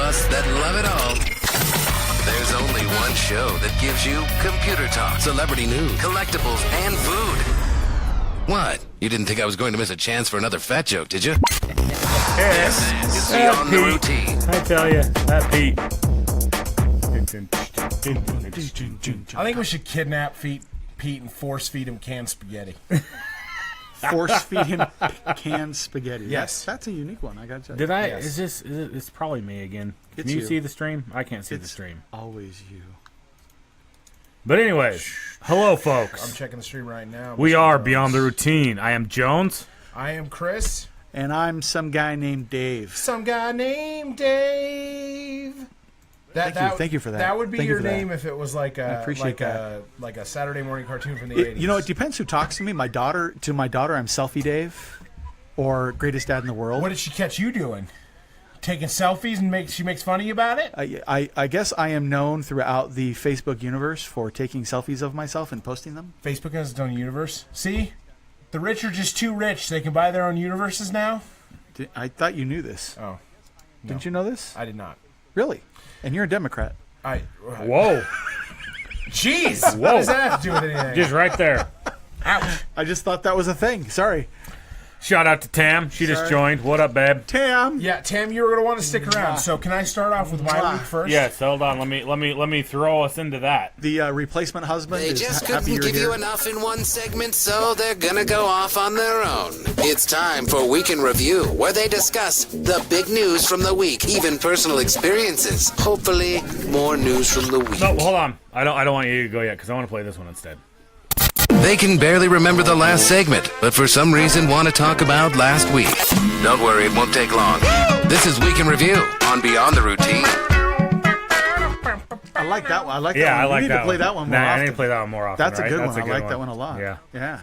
us that love it all. There's only one show that gives you computer talk, celebrity news, collectibles, and food. What? You didn't think I was going to miss a chance for another fat joke, did you? This is Beyond the Routine. I tell you, that Pete. I think we should kidnap Pete and force feed him canned spaghetti. Force feed him canned spaghetti. Yes. That's a unique one. I got to tell you. Did I? Yes. It's probably me again. Can It's you you. see the stream? I can't see the stream. Always you. But anyways, hello, I'm folks. checking the stream right now. We Mr. are Jones. Beyond the Routine. I am Jones. I am Chris. And I'm some guy named Dave. Some guy named Dave. Thank you for that. That would be Thank you your for that. name if it was like a appreciate like a Saturday morning cartoon from the 80s. You know, it depends who talks to me. To my daughter, I'm Selfie Dave, or Greatest Dad in the World. What did she catch you doing? Taking selfies and she makes fun of you about it? I guess I am known throughout the Facebook universe for taking selfies of myself and posting them. Facebook has its own universe. See? The rich are just too rich. They can buy their own universes now. I thought you knew this. Oh. Didn't you know this? I did not. Really? And you're a Democrat. Whoa. Jeez! Whoa. What does that have to do with anything? Just right there. Ouch. I just thought that was a thing. Sorry. Shout out to Tam. She just Sorry. joined. What up, babe? Tam. Yeah, Tam, you were going to want to stick around. So can I start off with my week first? Yes, hold on. Let me throw us into that. The replacement husband They is just happy couldn't you're give you here. enough in one segment, so they're gonna go off on their own. It's time for Week in Review, where they discuss the big news from the week, even personal experiences. Hopefully, more news from the week. No, hold on. I don't want you to go yet because I want to play this one instead. They can barely remember the last segment, but for some reason want to talk about last week. Don't worry, it won't take long. This is Week in Review on Beyond the Routine. I like that one. I like that Yeah, one. I like you need that to play one. that one more Nah, I often. need to play that one more often. That's a right? good That's one. I like that one a lot. Yeah. Yeah.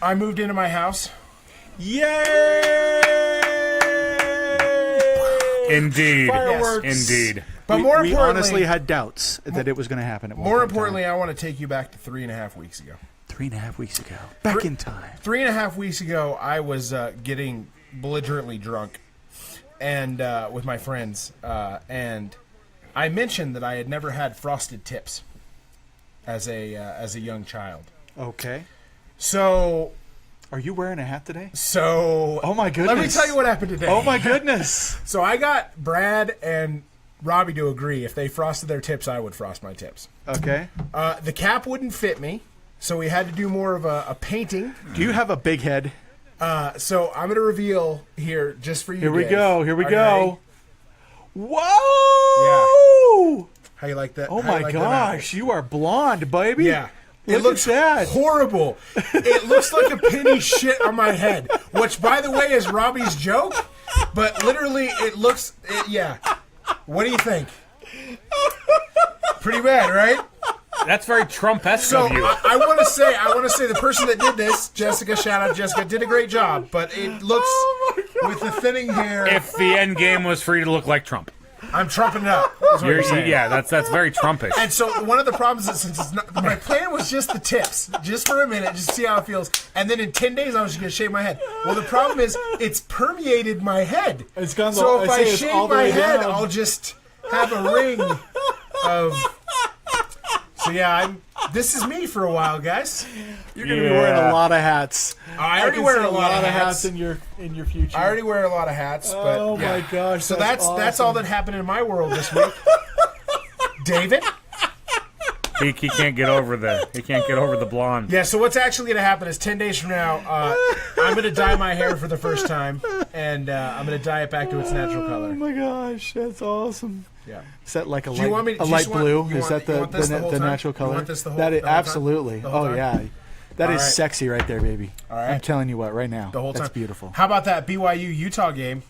I moved into my house. Yay! Indeed. Fireworks. Indeed. But we, more we importantly, honestly had doubts that it was going to happen. At one more point in importantly, time. I want to take you back to 3.5 weeks ago. 3.5 weeks ago, back in time. 3.5 weeks ago, I was getting belligerently drunk, and with my friends, and I mentioned that I had never had frosted tips as a young child. Okay. So, Are you wearing a hat today? oh my goodness. Let me tell you what happened today. Oh my goodness. So I got Brad and Robbie to agree if they frosted their tips, I would frost my tips. Okay. The cap wouldn't fit me, so we had to do more of a painting. Do you have a big head? So I'm going to reveal here just for you. Here we Dave. go. Here we Are go. you Whoa! How you like that? Oh How you my like that gosh, you are blonde, baby. Yeah. Look It looks at that. horrible. It looks like a penny shit on my head, which, by the way, is Robbie's joke. But literally, it looks. Yeah. What do you think? Pretty bad, right? That's very Trump-esque So of you. I want to say the person that did this, Jessica, shout out Jessica, did a great job. But it looks with the thinning hair. If the end game was for you to look like Trump. I'm trumping it up. Is what I'm saying. Yeah, that's very Trumpish. And so one of the problems is since it's not, my plan was just the tips, just for a minute, just to see how it feels, and then in 10 days I was just gonna shave my head. Well, the problem is it's permeated my head. It's gone. So if I it's all shave the my way head, down. I'll just have a ring of. So yeah, this is me for a while, guys. You're going to be wearing a lot of hats. I already can wear see a lot of hats. in your future. I already wear a lot of hats, but Oh yeah. my gosh! So that's all that happened in my world this week. David. He can't get over the blonde. Yeah, so what's actually going to happen is 10 days from now, I'm going to dye my hair for the first time, and I'm going to dye it back to its natural Oh color. my gosh, that's awesome. Yeah. Is that like a Do you light, want me to- a do you light just want- blue? you Is want- that you want this the whole the time? natural You color? want this the whole- that is the whole time? absolutely. The whole Oh time? yeah, that All is right. sexy right there, baby. All right. I'm telling you what, right now, The whole time. that's beautiful. How about that BYU Utah game?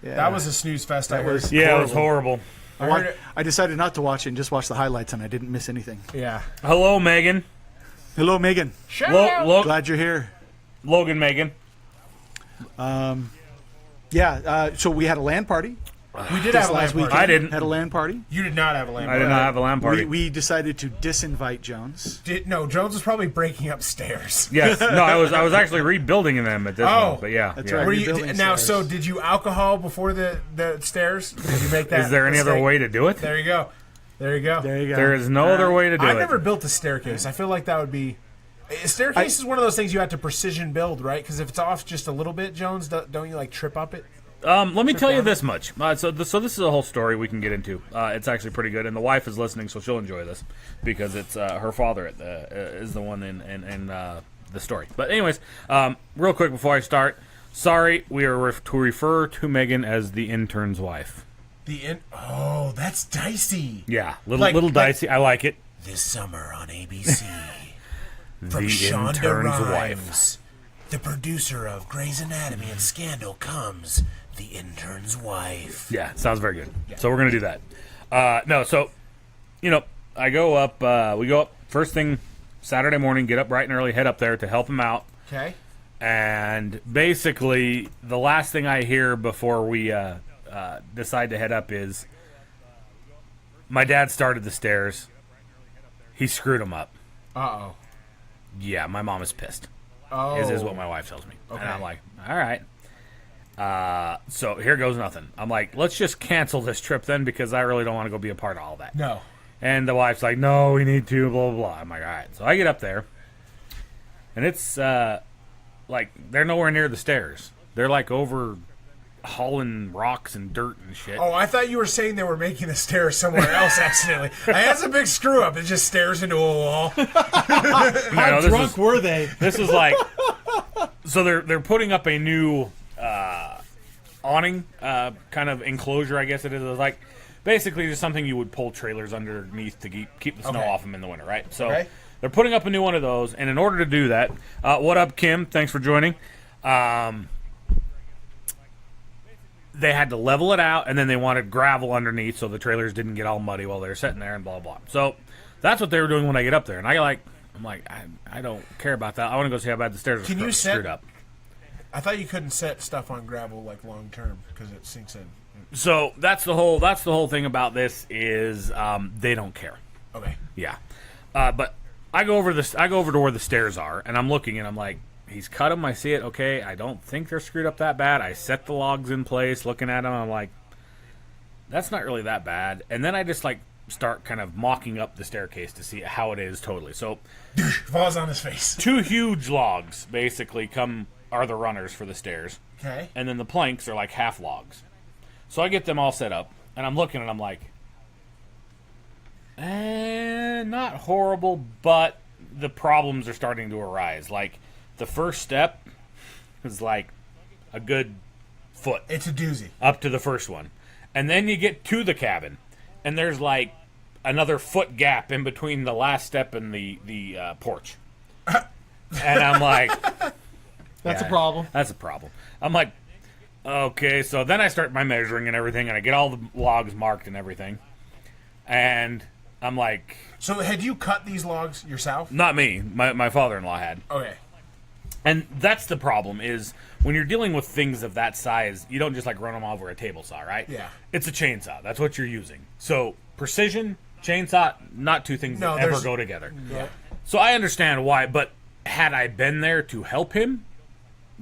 Yeah. That was a snooze fest. I heard. Yeah, it was horrible. I heard it. I decided not to watch it and just watch the highlights, and I didn't miss anything. Yeah. Hello, Megan. Hello, Megan. Shout out. Glad you're here. Logan Megan. Yeah. So we had a LAN party. We did have a last LAN weekend. party. I didn't. Had a LAN party. You did not have a LAN I party. did not have a LAN party. We decided to disinvite Jones. No, Jones was probably breaking up stairs. Yes. No, I was actually rebuilding them at this point. But yeah. That's yeah. right. Were you, Rebuilding now, stairs. so did you alcohol before the stairs? Did you make that? Is there any other mistake? way to do it? There you go. There you go. There you go. There is no other way to do I've it. never built a staircase. I feel like that would be. A staircase is one of those things you have to precision build, right? Because if it's off just a little bit, Jones, don't you like trip up it? Let me tell you this much. So this is a whole story we can get into. It's actually pretty good, and the wife is listening, so she'll enjoy this because it's her father is the one in the story. But anyways, real quick before I start, sorry, we are to refer to Megan as the intern's wife. Oh, that's dicey. Yeah, little dicey. I like it. This summer on ABC, from The Shonda intern's Rhimes, wife. the producer of Grey's Anatomy and Scandal, comes the intern's wife. Yeah, sounds very good. So we're gonna do that. No, so I go up. We go up first thing Saturday morning. Get up bright and early. Head up there to help him out. Okay. And basically, the last thing I hear before we decide to head up is my dad started the stairs. He screwed them up. Uh-oh. Yeah, my mom is pissed. Oh. Is what my wife tells me. Okay. And I'm like, all right. So here goes nothing. I'm like, let's just cancel this trip then because I really don't want to go be a part of all that. No. And the wife's like, no, we need to, blah, blah, blah. I'm like, all right. So I get up there, and it's like they're nowhere near the stairs. They're like over hauling rocks and dirt and shit. Oh, I thought you were saying they were making the stairs somewhere else accidentally. That's a big screw up. It just stairs into a wall. How drunk were they? This is like, so they're putting up a new awning kind of enclosure, I guess it is. It's like basically just something you would pull trailers underneath to keep the snow off them in the winter, right? So they're putting up a new one of those, and in order to do that, what up, Kim? Thanks for joining. They had to level it out, and then they wanted gravel underneath so the trailers didn't get all muddy while they were sitting there and blah, blah. So that's what they were doing when I get up there. And I'm like, I don't care about that. I want to go see how bad the stairs are screwed up. I thought you couldn't set stuff on gravel like long term because it sinks in. So that's the whole thing about this is they don't care. Okay. Yeah. But I go over to where the stairs are, and I'm looking, and I'm like, he's cut them. I see it. Okay, I don't think they're screwed up that bad. I set the logs in place, looking at them. I'm like, that's not really that bad. And then I just like start kind of mocking up the staircase to see how it is totally. So falls on his face. 2 huge logs basically are the runners for the stairs. Okay. And then the planks are like half logs. So I get them all set up, and I'm looking, and I'm like, not horrible, but the problems are starting to arise. Like, the first step is like a good foot. It's a doozy. Up to the first one. And then you get to the cabin, and there's like another foot gap in between the last step and the porch. And I'm like... That's a problem. That's a problem. I'm like, okay, so then I start my measuring and everything, and I get all the logs marked and everything. And I'm like... So had you cut these logs yourself? Not me. My father-in-law had. Okay. And that's the problem is when you're dealing with things of that size, you don't just like run them over a table saw, right? Yeah. It's a chainsaw. That's what you're using. So precision, chainsaw, not two things that ever go together. Yeah. So I understand why, but had I been there to help him,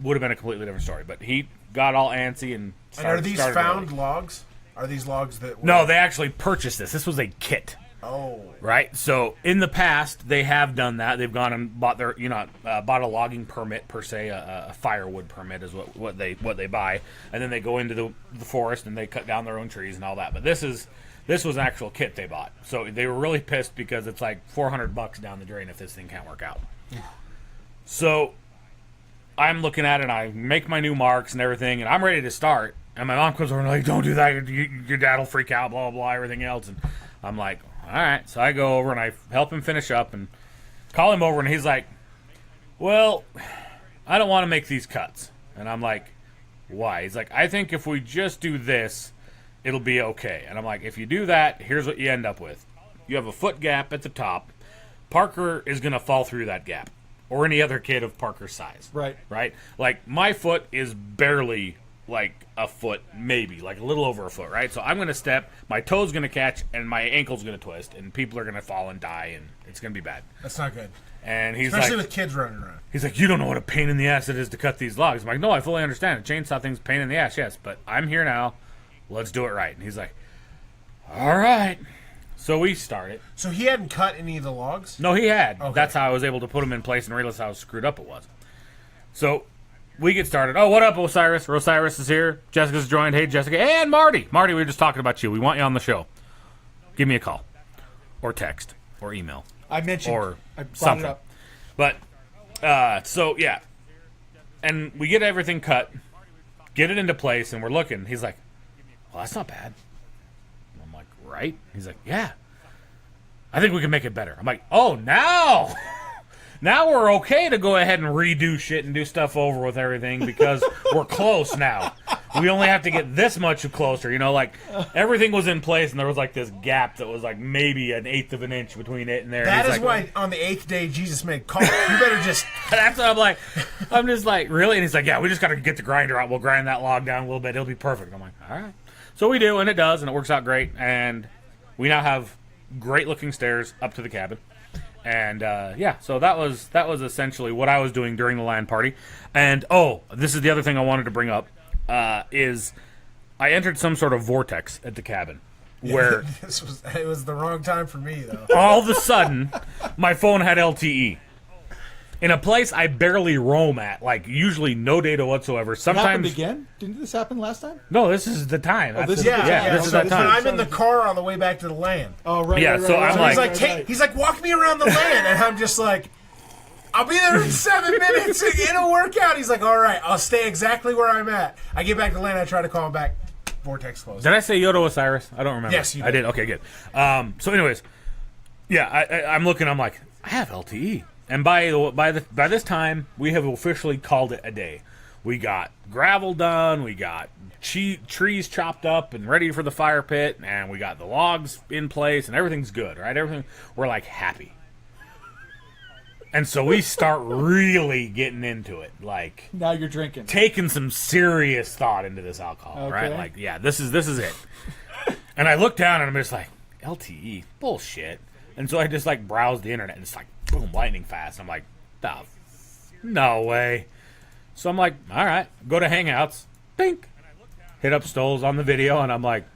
would have been a completely different story. But he got all antsy and started, are these found logs? Are these logs that... No, they actually purchased this. This was a kit. Oh. Right? So, in the past, they have done that. They've gone and bought their, bought a logging permit, per se, a firewood permit is what they buy. And then they go into the forest and they cut down their own trees and all that. But this was an actual kit they bought. So, they were really pissed because it's like $400 down the drain if this thing can't work out. So, I'm looking at it and I make my new marks and everything, and I'm ready to start. And my mom comes over and like, don't do that. Your dad will freak out, blah, blah, blah, everything else. And I'm like... All right, so I go over and I help him finish up and call him over, and he's like, well, I don't want to make these cuts. And I'm like, why? He's like, I think if we just do this, it'll be okay. And I'm like, if you do that, here's what you end up with. You have a foot gap at the top. Parker is going to fall through that gap, or any other kid of Parker's size. Right. Right? Like, my foot is barely like a foot, maybe, like a little over a foot, right? So I'm going to step, my toe's going to catch, and my ankle's going to twist, and people are going to fall and die, and it's going to be bad. That's not good. And he's Especially like, with kids running around. he's like, you don't know what a pain in the ass it is to cut these logs. I'm like, no, I fully understand. A chainsaw thing's a pain in the ass, yes, but I'm here now. Let's do it right. And he's like, all right. So we started. So he hadn't cut any of the logs? No, he had. Okay. That's how I was able to put them in place and realize how screwed up it was. So we get started. Oh, what up, Osiris? Osiris is here. Jessica's joined. Hey, Jessica. And Marty. Marty, we were just talking about you. We want you on the show. Give me a call. Or text. Or email. I mentioned. Or I brought something. it up. But, so, yeah. And we get everything cut. Get it into place, and we're looking. He's like, well, that's not bad. And I'm like, right? He's like, yeah. I think we can make it better. I'm like, oh, now... Now we're okay to go ahead and redo shit and do stuff over with everything because we're close now. We only have to get this much closer, you know, like everything was in place and there was like this gap that was like maybe an eighth of an inch between it and there. That and is like, why on the 8th day Jesus made call. You better just... That's what I'm like. I'm just like, really? And he's like, yeah, we just got to get the grinder out. We'll grind that log down a little bit. It'll be perfect. I'm like, all right. So we do, and it does, and it works out great. And we now have great looking stairs up to the cabin. And yeah, so that was essentially what I was doing during the LAN party. And this is the other thing I wanted to bring up is I entered some sort of vortex at the cabin where it was the wrong time for me though. all of a sudden my phone had LTE in a place I barely roam at, like usually no data whatsoever. It happened Sometimes again? Didn't this happen last time? no, this is the time. Oh, this is That's the the- time. this is So that time. I'm in the car on the way back to the land. Oh, right. Yeah, right, so right, I'm right, like- right, right. He's like, walk me around the land, and I'm just like, I'll be there in 7 minutes. It'll work out. He's like, all right, I'll stay exactly where I'm at. I get back to the land. I try to call him back. Vortex closed. Did I say Yoda Osiris? I don't remember. Yes, you I did. did. Okay, good. So, anyways, yeah, I'm looking. I'm like, I have LTE, and by this time, we have officially called it a day. We got gravel done. We got trees chopped up and ready for the fire pit, and we got the logs in place, and everything's good, right? Everything. We're like happy. And so we start really getting into it, like Now you're drinking. taking some serious thought into this alcohol, right? Okay. Like, yeah, this is it. And I look down and I'm just like, LTE, bullshit. And so I just like browse the internet and it's like, boom, lightning fast. I'm like, no way. So I'm like, all right, go to Hangouts, bink, hit up Stolz on the video, and I'm like,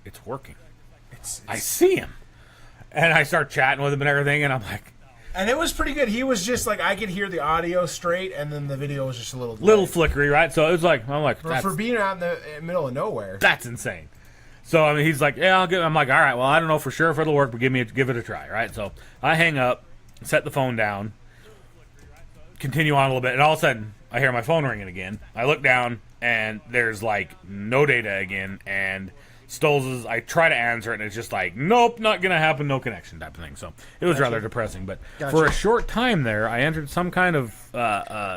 it's working. I see him. And I start chatting with him and everything, and I'm like, And it was pretty good. He was just like, I could hear the audio straight, and then the video was just a little flickery, right? So it was like, I'm like, For being out in the middle of nowhere. that's insane. So I mean, he's like, yeah, I'll give. I'm like, all right, well, I don't know for sure if it'll work, but give it a try, right? So I hang up, set the phone down, continue on a little bit, and all of a sudden I hear my phone ringing again. I look down, and there's like no data again, and Stolz's, I try to answer it, and it's just like, nope, not gonna happen, no connection type of thing. So it was rather depressing. But for a short time there, I entered some kind of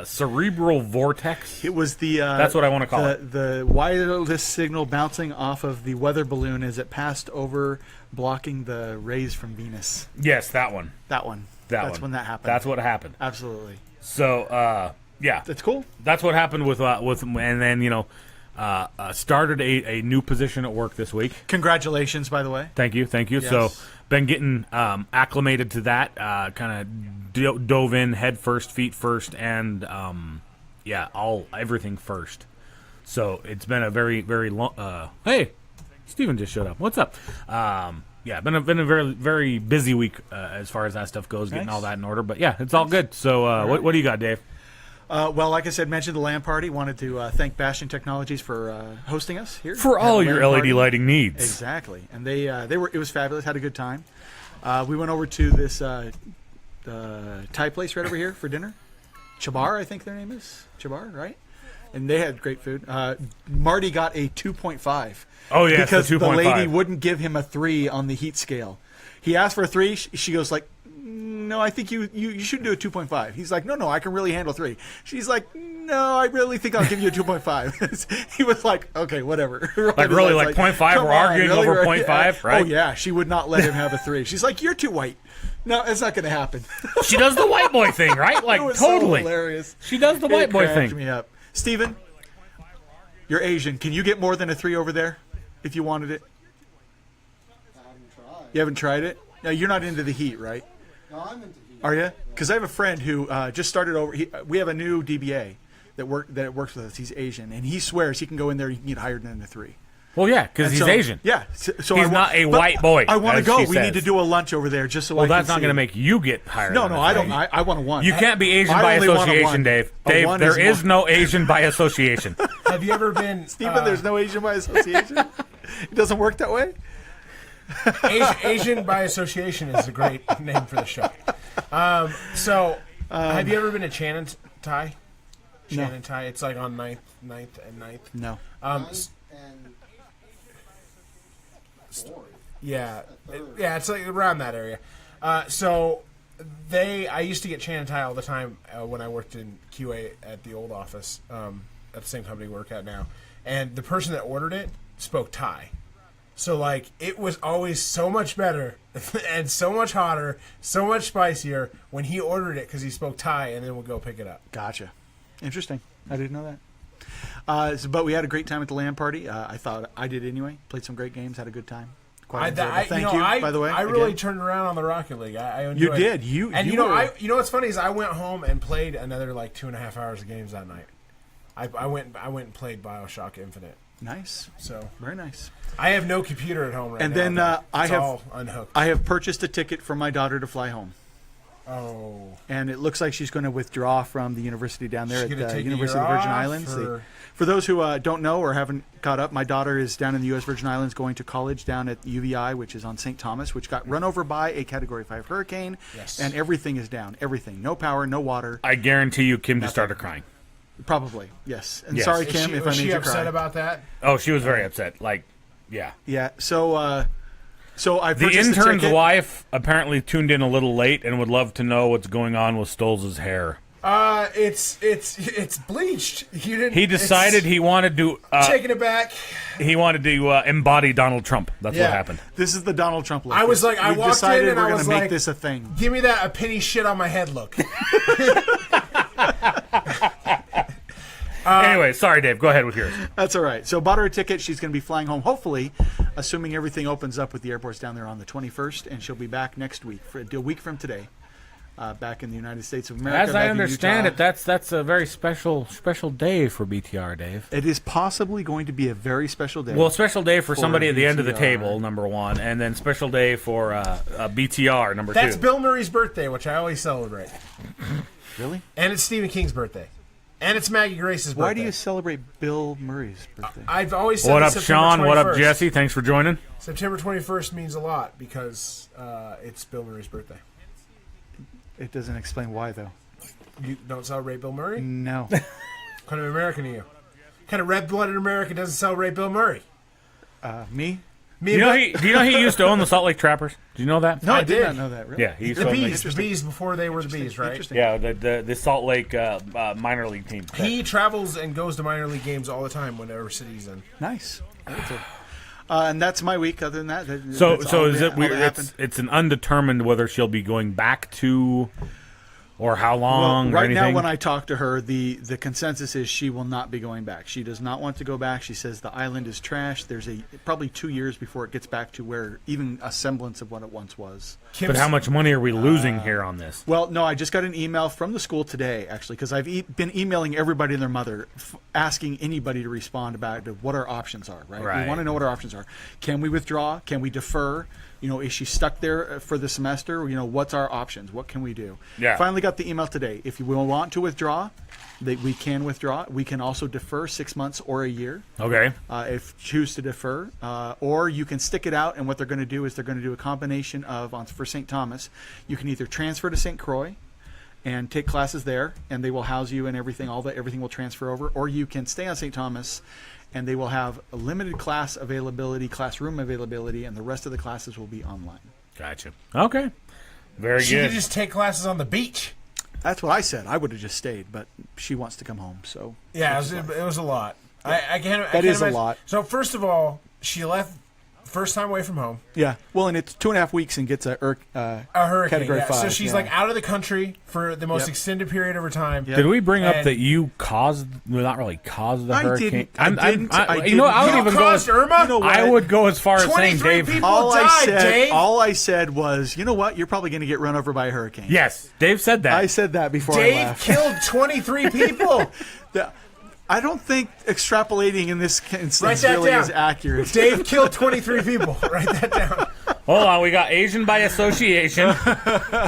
cerebral vortex. It was the That's what I want to call it. The wireless signal bouncing off of the weather balloon as it passed over, blocking the rays from Venus. Yes, that one. That's when that happened. That's what happened. Absolutely. So yeah, That's cool. that's what happened with and then started a new position at work this week. Congratulations, by the way. Thank you. Yes. So been getting acclimated to that. Kind of dove in head first, feet first, and everything first. So it's been a very very long. Hey, Steven just showed up. What's up? Been a very very busy week as far as that stuff goes, getting Nice. all that in order. But yeah, it's all good. So what do you got, Dave? Well, like I said, mentioned the LAN party. Wanted to thank Bastion Technologies for hosting us here. For Had all a your LAN LED party. lighting needs. Exactly, and they were. It was fabulous. Had a good time. We went over to this Thai place right over here for dinner. Chabar, I think their name is Chabar, right? And they had great food. Marty got a 2.5. Oh yeah, because the the 2.5. lady wouldn't give him a 3 on the heat scale. He asked for a 3. She goes like, "No, I think you should do a 2.5." He's like, "No, I can really handle 3." She's like, "No, I really think I'll give you a 2.5." He was like, "Okay, whatever." Like really, like 0.5? "Come We're on, arguing really, over right?" 0.5, right? Oh yeah, she would not let him have a 3. She's like, "You're too white." No, it's not going to happen. She does the white boy thing, right? Like It was totally. so hilarious. She does the white It boy cracked thing. me up. Steven, You're Asian. Can you get more than a 3 over there if you wanted it? I haven't tried. You haven't tried it? No, you're not into the heat, right? No, I'm into heat. Are you? Because I have a friend who just started over. We have a new DBA that works with us. He's Asian, and he swears he can go in there and he can get higher than a 3. Well, yeah, because And he's so- Asian. Yeah. So He's not a white boy, I want to as go. she We says. need to do a lunch over there just so Well, I can that's not see. going to make you get higher. No, than no, a I 3. don't. I want a 1. You can't be Asian I by only want a association, 1. Dave. A Dave, 1 there is is no Asian by association. Have you ever been Stephen, there's no Asian by association. It doesn't work that way. Asian by association is a great name for the show. Have you ever been to Shannon Tai? Shannon Tai. It's like on 9th and 9th. No. Um, And Yeah, it's like around that area. I used to get Shannon Tai all the time when I worked in QA at the old office at the same company we work at now, and the person that ordered it spoke Thai, so like it was always so much better and so much hotter, so much spicier when he ordered it because he spoke Thai, and then we'll go pick it up. Gotcha. Interesting. I didn't know that. But we had a great time at the LAN party. I thought I did anyway. Played some great games. Had a good time. Quite enjoyable. Thank you, by the way. I really again. turned around on the Rocket League. I enjoyed You it. did. You know were- what's funny is I went home and played another like 2.5 hours of games that night. I went and played BioShock Infinite. Nice. So Very nice. I have no computer at home right And now. then, but I it's have- all unhooked. I have purchased a ticket for my daughter to fly home. Oh, And it looks like she's going to withdraw from the university down there She's at gonna the take a University of year the Virgin off, Islands. or- For those who don't know or haven't caught up, my daughter is down in the U.S. Virgin Islands going to college down at UVI, which is on St. Thomas, which got run over by a Category 5 hurricane. Yes. And everything is down. Everything. No power, no water. I guarantee you Kim just started crying. Probably, yes. And Yes. sorry, Is Kim, she, if was I made she you upset cry. about that? Oh, she was very upset. Like, yeah. Yeah, so I The purchased a intern's ticket. wife apparently tuned in a little late and would love to know what's going on with Stolz's hair. It's bleached. You didn't. He decided he wanted to taking it back. embody Donald Trump. That's Yeah. what happened. This is the Donald Trump look. I was like, I We've walked decided in and we're I gonna was make like, this a thing. Give me that a penny shit on my head look. Anyway, sorry, Dave. Go ahead with yours. That's all right. So bought her a ticket. She's going to be flying home, hopefully, assuming everything opens up with the airports down there on the 21st, and she'll be back next week, for a week from today, back in the United States of America. As I back in understand Utah. it, that's a very special day for BtR, Dave. It is possibly going to be a very special day. Well, special day for somebody at the end of the BtR. table, number one, and then special day for BtR, number That's two. Bill Murray's birthday, which I always celebrate, Really? and it's Stephen King's birthday, and it's Maggie Grace's birthday. Why do you celebrate Bill Murray's birthday? I've always said What that up, September Sean? What up, 21st. Jesse? Thanks for joining. September 21st means a lot because it's Bill Murray's birthday. It doesn't explain why, though. You don't celebrate Bill Murray? No. What kind of American are you? What kind of red-blooded American doesn't celebrate Bill Murray? Me? Me Do you and know he used to own the Salt Lake Trappers? Do you know that? No, I I did did. not know that. Really? Yeah, he used the to own bees. The the, bees before they were the bees, right? Interesting. yeah, the Salt Lake minor league team. He travels and goes to minor league games all the time whenever city's in. Nice. And that's my week. Other than that, So that's so all is that- it all weird? that happened. It's an undetermined whether she'll be going back to, or how long, Well, or right anything. now, when I talk to her, the consensus is she will not be going back. She does not want to go back. She says the island is trash. There's probably 2 years before it gets back to where even a semblance of what it once was. But how much money are we losing here on this? Well, no, I just got an email from the school today, actually, because I've been emailing everybody and their mother, asking anybody to respond about what our options are, right? Right. We want to know what our options are. Can we withdraw? Can we defer? You know, is she stuck there for the semester? You know, what's our options? What can we do? Yeah. Finally got the email today. If you will want to withdraw, we can withdraw. We can also defer 6 months or a year. Okay. If choose to defer, or you can stick it out. And what they're going to do is they're going to do a combination of for St. Thomas, you can either transfer to St. Croix and take classes there, and they will house you and everything. Everything will transfer over, or you can stay on St. Thomas, and they will have a limited classroom availability, and the rest of the classes will be online. Gotcha. Okay. Very She good. could just take classes on the beach. That's what I said. I would have just stayed, but she wants to come home, so Yeah, it was a lot. I can't. That is a imagine. lot. So first of all, she left first time away from home. Yeah. Well, and it's 2.5 weeks and gets a hurricane. Category 5. So she's like out of the country for the most extended period of her time. Did we bring up And- that you caused, well, not really caused the hurricane? I didn't. You know, I would You even go caused as, Irma? You know what? I would go as far as saying, 23 Dave. people All died, I said, Dave. all I said was, you know what? You're probably going to get run over by a hurricane. Yes, Dave said that. I said that before I Dave left. killed 23 people. I don't think extrapolating in this instance Write that really down. is accurate. Dave killed 23 people. Write that down. Hold on, we got Asian by association,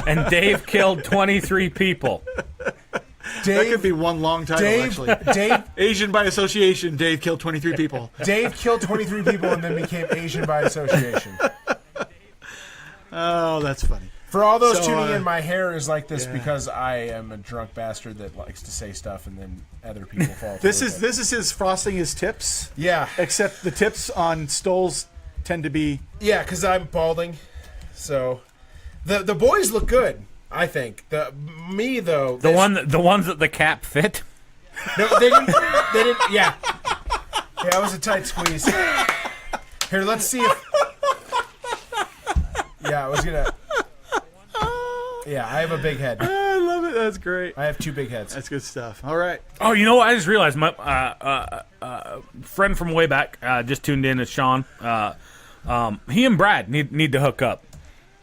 and Dave killed 23 people. That could be one long title, actually. Dave Asian by association, Dave killed 23 people. Dave killed 23 people and then became Asian by association. Oh, that's funny. For all those So, tuning in, my hair is like this yeah. because I am a drunk bastard that likes to say stuff and then other people fall. This for is it. his frosting his tips, Yeah, except the tips on Stolz tend to be. yeah, because I'm balding. So the boys look good. I think me though. The ones that the cap fit. No, they didn't. They didn't. Yeah, yeah, it was a tight squeeze. Here, let's see if. Yeah, I was gonna. Yeah, I have a big head. I love it. That's great. I have two big heads. That's good stuff. All right. Oh, you know what? I just realized my friend from way back just tuned in. Is Sean? He and Brad need to hook up.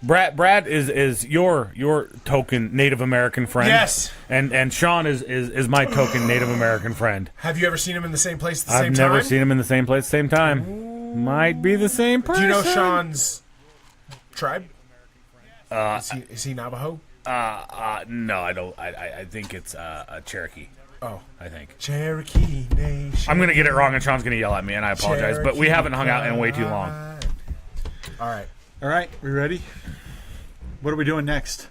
Brad is your token Native American friend. Yes. And Sean is my token Native American friend. Have you ever seen him in the same place at the same I've time? never seen him in the same place at the same time. Might be the same person. Do you know Sean's tribe? Is he Navajo? No, I don't. I think it's a Cherokee. Oh, I think. Cherokee Nation. I'm gonna get it wrong, and Sean's gonna yell at me, and I apologize. But we Cherokee haven't hung out in way too long. All right. All right. We ready? What are we doing next?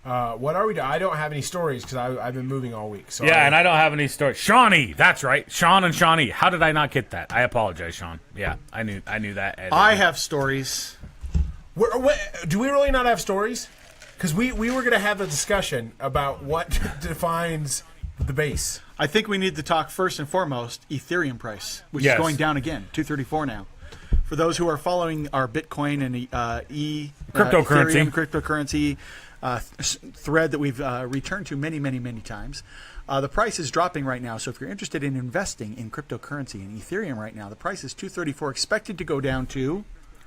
What are we doing? I don't have any stories because I've been moving all week. So Yeah, and I don't have any stories. Shawnee, that's right. Sean and Shawnee. How did I not get that? I apologize, Sean. Yeah, I knew that. I have stories. Do we really not have stories? Because we were going to have a discussion about what defines the base. I think we need to talk first and foremost Ethereum price, which Yes. is going down again, 234 now. For those who are following our Bitcoin and Cryptocurrency. Ethereum cryptocurrency thread that we've returned to many, many, many times, the price is dropping right now. So if you're interested in investing in cryptocurrency and Ethereum right now, the price is 234, expected to go down to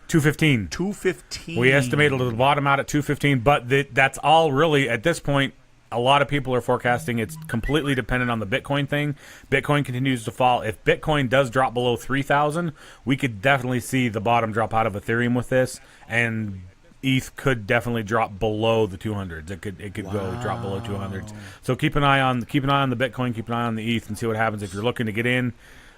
215. 215. We estimated it'll bottom out at 215, but that's all really at this point. A lot of people are forecasting it's completely dependent on the Bitcoin thing. Bitcoin continues to fall. If Bitcoin does drop below 3,000, we could definitely see the bottom drop out of Ethereum with this, and ETH could definitely drop below the 200s. It could go drop below 200s. So keep an eye on the Bitcoin, keep an eye on the ETH, and see what happens. If you're looking to get in,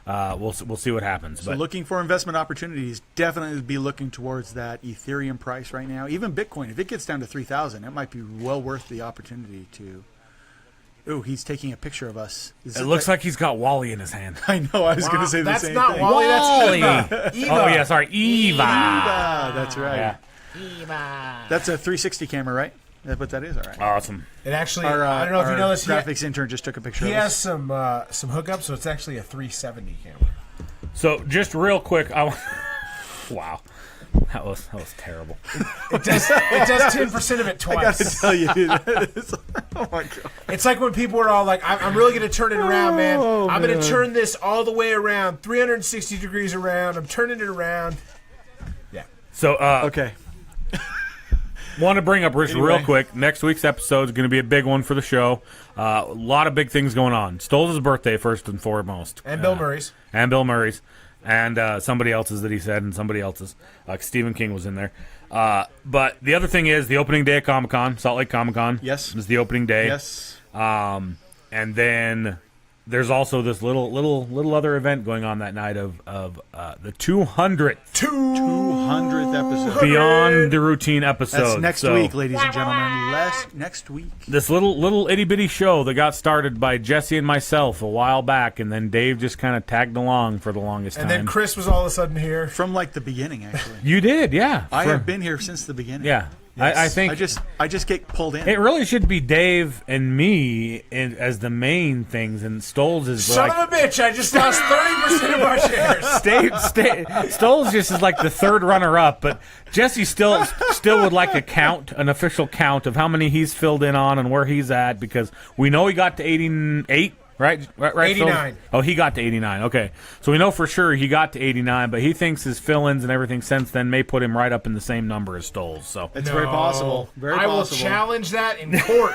we'll see what happens. So looking for investment opportunities, definitely be looking towards that Ethereum price right now. Even Bitcoin, if it gets down to 3,000, it might be well worth the opportunity to. Ooh, he's taking a picture of us. It looks like he's got Wally in his hand. I know. I was going to say the That's same not thing. Wally. Wally. That's Eva. Oh yeah, sorry, Eva. That's right. Yeah. That's a 360 camera, right? That's what that is. All right. Awesome. It actually, Our, I don't know if you our know this. graphics intern just took a picture He of has us. some hookups, so it's actually a 370 camera. So just real quick, wow, that was terrible. It does 10% of it I got to twice. tell you, dude. that is- oh my god. It's like when people are all like, "I'm really going to turn it around, man. Oh, I'm going man. to turn this all the way around, 360 degrees around. I'm turning it around." Yeah. So Okay. want to bring up Rich real Anyway. quick. Next week's episode is going to be a big one for the show. A lot of big things going on. Stolz' birthday first and foremost, And Bill Murray's. and Bill Murray's, and somebody else's that he said, and somebody else's. Stephen King was in there. But the other thing is the opening day of Comic-Con, Salt Lake Comic-Con. Yes. is the opening day. Yes. And then there's also this little other event going on that night of the 200th 200th episode. Beyond the Routine episode. That's next So, week, ladies and gentlemen. Next week. This little itty bitty show that got started by Jesse and myself a while back, and then Dave just kind of tagged along for the longest And time. then Chris was all of a sudden here. From like the beginning, actually. You did, yeah. I have been here since the beginning. Yeah. I think I just get pulled in. it really should be Dave and me as the main things, and Stolz is Son like of a bitch! I just lost 30% of our shares. Stolz just is like the third runner-up, but Jesse still would like a count, an official count of how many he's filled in on and where he's at, because we know he got to 88. Right, 89. Oh, he got to 89. Okay. So we know for sure he got to 89, but he thinks his fill-ins and everything since then may put him right up in the same number as Stolz. So It's very possible. Very I will possible. challenge that in court.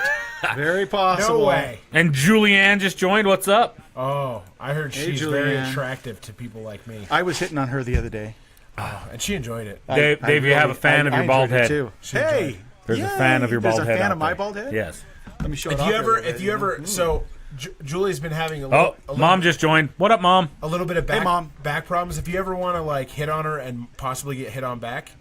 Very possible. No way. And Julianne just joined. What's up? Oh, I heard Hey, she's very Julianne. attractive to people like me. I was hitting on her the other day. And she enjoyed it. Dave, you have a fan of your bald enjoyed it head. Too. enjoyed Hey, it. There's a fan of your bald head. There's a fan out of my there. bald head. Yes. Let me show it If off. you here a ever, little if bit. you ever, so Julie's been having a little, Oh, Mom just joined. What up, Mom? a little bit of Hey, Mom. back problems. If you ever want to like hit on her and possibly get hit on back,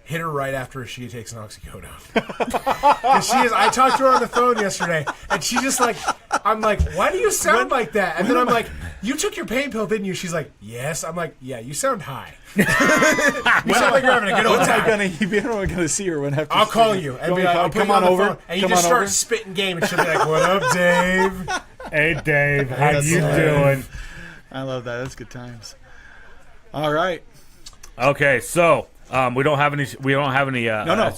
hit her right after she takes an oxycodone. 'Cause she is. I talked to her on the phone yesterday, and she just like, I'm like, why do you sound like that? And then I'm like, you took your pain pill, didn't you? She's like, yes. I'm like, yeah, you sound high. You sound like you're having a good old When am time. I gonna see her? When I have to I'll see call her? you and You be want me like, to I'll put come you on on the over. phone, and you Come just on start over. spitting game, and she'll be like, "What up, Dave?" Hey, Dave. How That's you hilarious. doing? I love that. That's good times. All right. Okay, so we don't have any. We don't have any. No.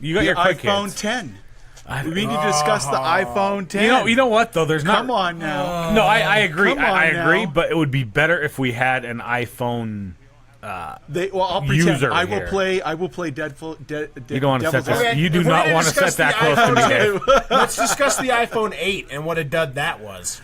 You got The your quick iPhone hits. 10. We need to discuss the iPhone 10. You know what though? There's not. Come on now. No, I agree. Come I on agree, now. but it would be better if we had an iPhone. I'll pretend. User I will here. play. You don't want to set Devil's this. Okay, You do if we're not gonna want to discuss set that the close to me, iPhone Dave. Let's discuss the iPhone 8 and what a dud that was.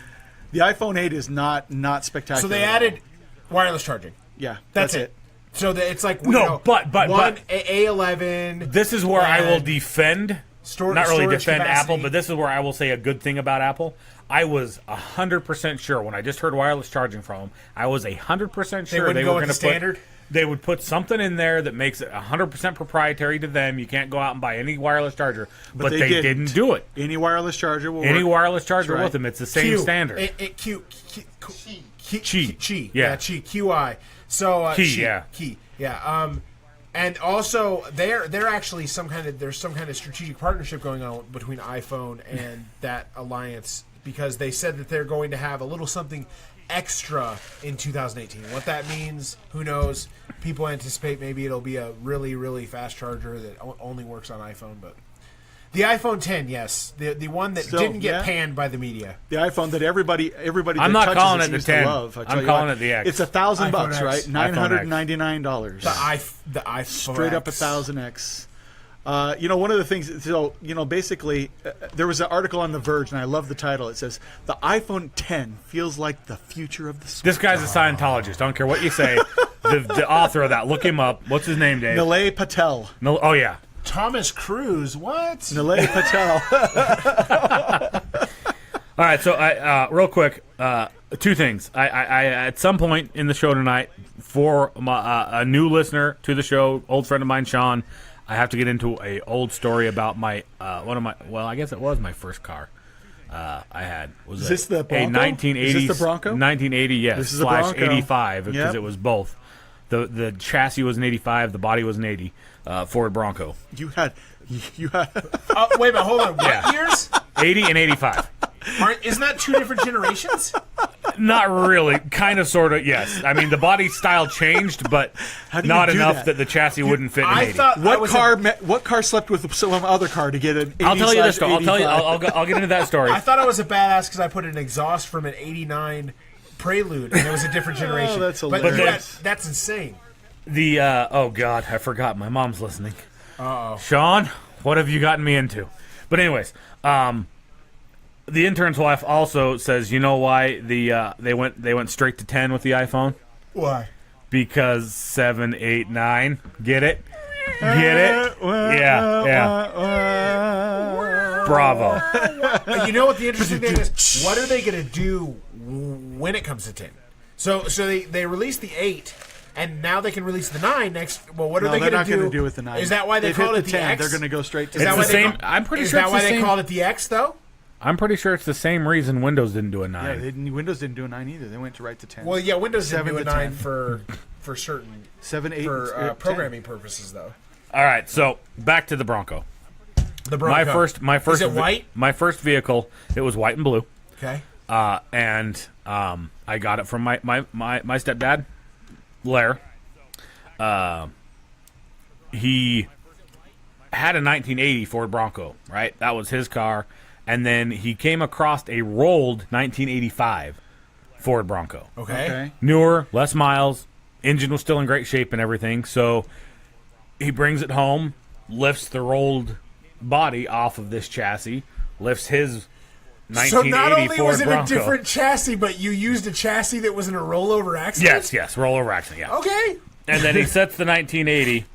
The iPhone 8 is not spectacular. So they at all. added wireless charging. Yeah, That's it. So it's like No, but A11. This is where I will and defend. Store- Not really storage defend capacity. Apple, but this is where I will say a good thing about Apple. I was 100% sure when I just heard wireless charging from them. I was 100% sure wouldn't they go were with going the to put. standard? They would put something in there that makes it 100% proprietary to them. You can't go out and buy any wireless charger, but they didn't do it. Any wireless charger will Any work. wireless charger That's right. with them, it's the same Q. standard. Qi. Yeah. Qi. QI. So Qi, Qi. yeah. Qi. Yeah. And also they're actually there's some kind of strategic partnership going on between iPhone and that alliance, because they said that they're going to have a little something extra in 2018. What that means, who knows? People anticipate maybe it'll be a really, really fast charger that only works on iPhone, but the iPhone 10, yes, the one that Still, didn't get yeah. panned by the media. The iPhone that everybody I'm that not touches calling it the seems to 10. love. I tell I'm you calling what. it the X. It's $1,000 iPhone X. right? $999. The iPhone Straight up X. 1,000X. One of the things. So basically, there was an article on The Verge, and I love the title. It says the iPhone 10 feels like the future of the. This guy's a Scientologist. I don't care what you say. The author of that, look him up. What's his name, Dave? Nilay Patel. No, oh yeah. Thomas Cruise, what? Nilay Patel. All right, so real quick, two things. I at some point in the show tonight, for a new listener to the show, old friend of mine, Sean, I have to get into a old story about my I guess it was my first car. I had was Is this the a Bronco? 1980. Is this the Bronco? 1980, yes, This is the slash Bronco. 85 because Yep. it was both. The chassis was an 85, the body was an 80. Ford Bronco, you had. Wait a minute, hold on. What Yeah. years? 80 and 85. Isn't that two different generations? Not really. Kind of, sort of, yes. I mean, the body style changed, but How do you not do enough that? that the chassis wouldn't fit in I 80. thought I was What car slept with some other car to get an 80 I'll tell you this, though. I'll tell you. 85? I'll get into that story. I thought I was a badass because I put an exhaust from an '89 Prelude, and it was a different generation. that's but hilarious. that's insane. The oh god, I forgot. My mom's listening. Sean, what have you gotten me into? But anyways, the intern's wife also says, you know why they went straight to 10 with the iPhone? Why? Because 7, 8, 9. Get it? Get it? Yeah. Bravo. You know what the interesting thing is? What are they going to do when it comes to 10? So they released the 8, and now they can release the 9 next. Well, what are No, they they're going not to do? going to do with the 9. Is that why they They've called hit it the 10. X? They're going to go straight to Is that It's why the they same. call- I'm pretty Is sure that it's why the they same. called it the X though? I'm pretty sure it's the same reason Windows didn't do a 9. Yeah, Windows didn't do a 9 either. They went to right to 10. Well, yeah, Windows didn't 7 do a to 9 10. for certain 7, 8, for 10. programming purposes though. All right, so back to the Bronco. The Bronco. My first. Is it white? My first vehicle. It was white and blue. Okay. And I got it from my stepdad, Lair. He had a 1980 Ford Bronco, right? That was his car. And then he came across a rolled 1985 Ford Bronco. Okay. Newer, less miles, engine was still in great shape and everything. So he brings it home, lifts the rolled body off of this chassis, lifts his 1980 So not only Ford was it Bronco. a different chassis, but you used a chassis that was in a rollover accident? Yes, rollover accident, yeah. Okay. And then he sets the 1980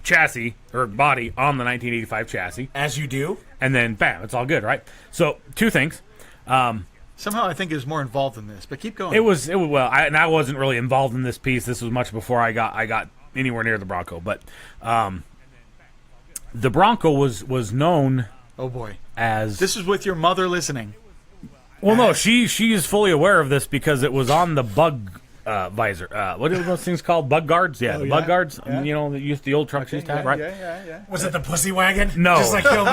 chassis or body on the 1985 chassis, As you do. and then bam, it's all good, right? So two things. Somehow I think he was more involved in this, but keep going. It was well, I wasn't really involved in this piece. This was much before I got anywhere near the Bronco, but the Bronco was known Oh boy. as This is with your mother listening. well, no, she is fully aware of this because it was on the bug visor. What are those things called? Bug guards? Yeah, Oh, the yeah? bug guards. Yeah. You know, the old trucks used to have, right? Yeah. Was it the pussy wagon? No. Just like Kill Bill?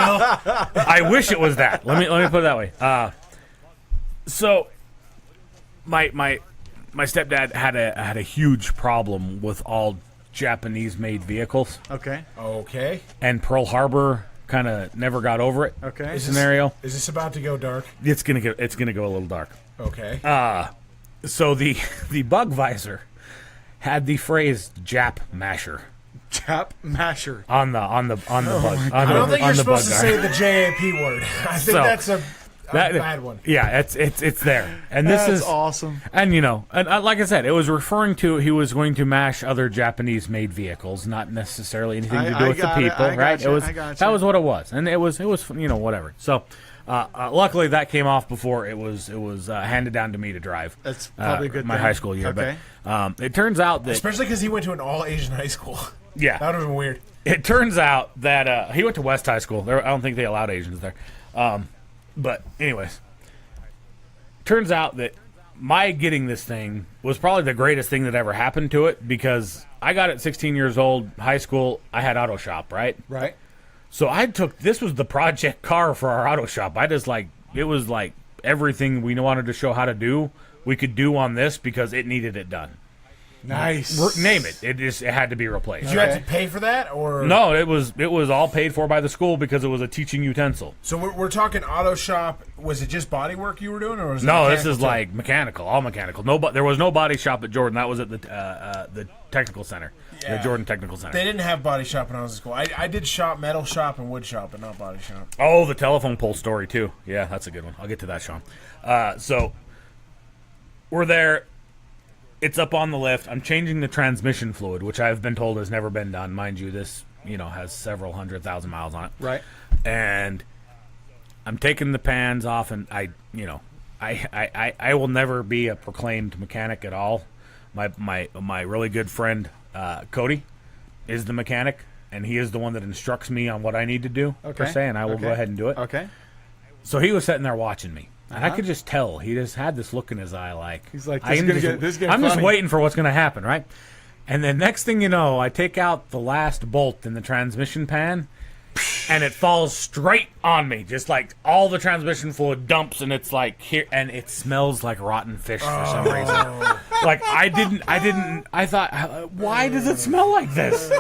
I wish it was that. Let me put it that way. So my stepdad had a huge problem with all Japanese-made vehicles, Okay. Okay. and Pearl Harbor kind of never got over it. Okay. Scenario. Is this about to go dark? It's gonna go a little dark. Okay. So the bug visor had the phrase "Jap masher" Chap masher. on the bug. I don't think you're supposed to guard. say the JAP word. I think So, that's a bad one. Yeah, it's there, and this That's is awesome. And like I said, it was referring to he was going to mash other Japanese-made vehicles, not necessarily anything to do I with the got it, people, I right? gotcha, It was I gotcha. that was what it was, and it was whatever. So, luckily that came off before it was handed down to me to drive. That's probably a good my thing. high school year. Okay. But it turns out that Especially because he went to an all-Asian high school. yeah, That would have been weird. it turns out that he went to West High School. I don't think they allowed Asians there. But anyways, turns out that my getting this thing was probably the greatest thing that ever happened to it because I got it 16 years old, high school. I had auto shop, right? Right. So this was the project car for our auto shop. It was like everything we wanted to show how to do, we could do on this because it needed it done. Nice. Name it. It had to be replaced. Did you have to pay for that, or No, it was all paid for by the school because it was a teaching utensil. So we're talking auto shop. Was it just body work you were doing, or was it No, this mechanical is too? like mechanical, all mechanical. There was no body shop at Jordan. That was at the technical center, Yeah. the Jordan Technical Center. They didn't have body shop when I was in school. I did shop, metal shop, and wood shop, but not body shop. Oh, the telephone pole story too. Yeah, that's a good one. I'll get to that, Sean. So we're there. It's up on the lift. I'm changing the transmission fluid, which I've been told has never been done. Mind you, this has several 100,000 miles on it. Right. And I'm taking the pans off, and I will never be a proclaimed mechanic at all. My really good friend Cody is the mechanic, and he is the one that instructs me on what I need to do per se, and I will go ahead and do it. Okay. So he was sitting there watching me, and I could just tell he just had this look in his eye, like He's like, I'm this is getting I'm just funny. waiting for what's going to happen, right? And then next thing you know, I take out the last bolt in the transmission pan, and it falls straight on me, just like all the transmission fluid dumps, and it's like here, and it smells like rotten fish for some reason. Like I thought, why does it smell like this?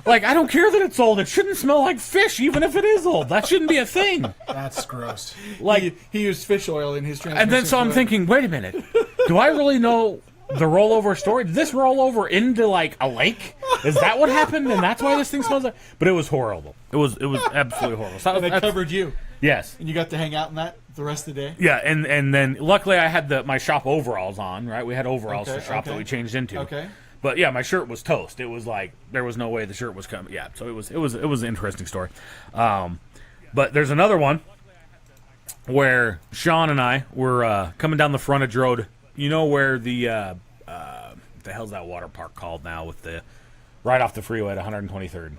Like, I don't care that it's old. It shouldn't smell like fish, even if it is old. That shouldn't be a thing. That's gross. Like, He used fish oil in his transmission. and then so I'm fluid. thinking, wait a minute, do I really know the rollover story? Did this roll over into like a lake? Is that what happened? And that's why this thing smells like? But it was horrible. It was absolutely horrible. So And they that's- covered you, Yes. and you got to hang out in that the rest of the day. Yeah, and then luckily I had my shop overalls on, right? We had overalls Okay, for shop that okay. we changed into. Okay. But yeah, my shirt was toast. It was like there was no way the shirt was coming. Yeah, so it was an interesting story. But there's another one where Sean and I were coming down the frontage road. You know where the hell's that water park called now with the right off the freeway at 123rd?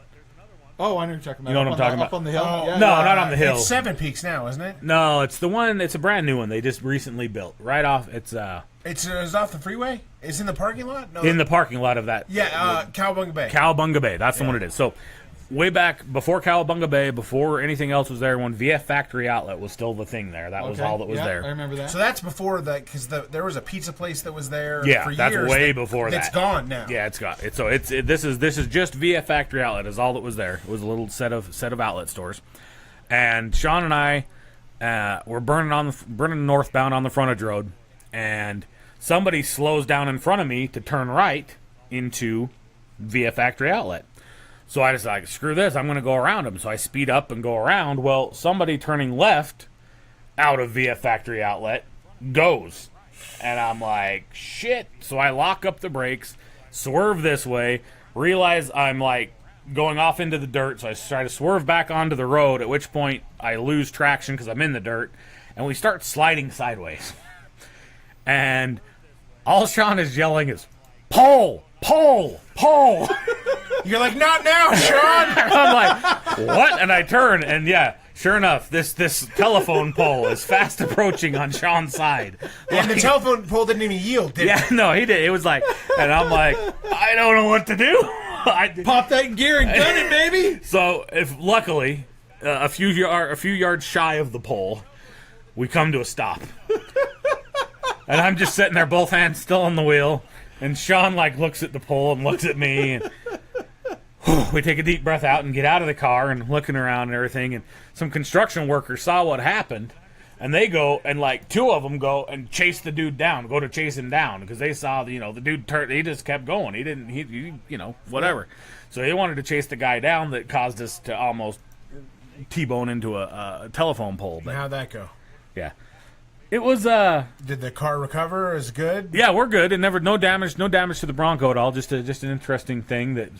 Oh, I know what you're talking about. You know what Up I'm talking Up about? on the hill. Oh, Yeah, No, yeah. not on the hill. It's Seven Peaks now, isn't it? No, it's the one. It's a brand new one. They just recently built right off. It's It's off the freeway. It's in the parking lot. No, in the parking lot of that. yeah, Cowabunga Bay. Cowabunga Bay. That's the one it is. So way back before Cowabunga Bay, before anything else was there, when VF Factory Outlet was still the thing there. That was all that was yeah, there. I remember that. So that's before that, because there was a pizza place that was there. Yeah, for that's years way before that. It's gone now. Yeah, it's gone. This is just VF Factory Outlet is all that was there. It was a little set of outlet stores, and Sean and I were burning northbound on the frontage road, and somebody slows down in front of me to turn right into VF Factory Outlet. So I just like, screw this, I'm going to go around him. So I speed up and go around. Well, somebody turning left out of VF Factory Outlet goes. And I'm like, shit. So I lock up the brakes, swerve this way, realize I'm like going off into the dirt. So I try to swerve back onto the road, at which point I lose traction because I'm in the dirt. And we start sliding sideways. And all Sean is yelling is, "Pull! Pull! Pull!" You're like, not now, Sean. I'm like, what? And I turn, and yeah, sure enough, this telephone pole is fast approaching on Sean's side. And the telephone pole didn't even yield, did Yeah, no, he did. It was like, and I'm like, I don't know what to do. Pop that in gear and gun it, baby. So, if luckily, a few yards shy of the pole, we come to a stop. And I'm just sitting there, both hands still on the wheel, and Sean like looks at the pole and looks at me, and we take a deep breath out and get out of the car and looking around and everything. And some construction workers saw what happened, and they go and like two of them go and chase the dude down, go to chase him down because they saw the dude he just kept going. He didn't whatever. So they wanted to chase the guy down that caused us to almost T-bone into a telephone pole. But How'd that go? yeah, it was Did the car recover as good? yeah, we're good. And no damage to the Bronco at all. Just an interesting thing that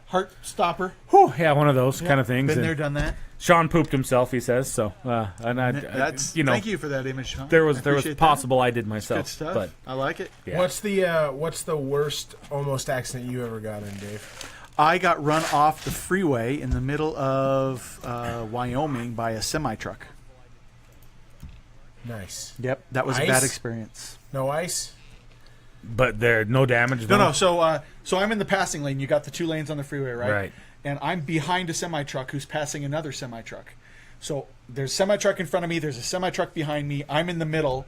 Heart stopper. whew, yeah, one of those kind of things. Been And there, done that. Sean pooped himself, he says. So, and I, That's thank you for that image, Sean. There I was appreciate that. possible I did myself, Good stuff. but I like it. yeah. What's the worst almost accident you ever got in, Dave? I got run off the freeway in the middle of Wyoming by a semi-truck. Nice. Yep, that was a Ice? bad experience. No ice? But there no damage. No. So I'm in the passing lane. You got the two lanes on the freeway, right? Right. And I'm behind a semi-truck who's passing another semi-truck. So there's a semi-truck in front of me. There's a semi-truck behind me. I'm in the middle,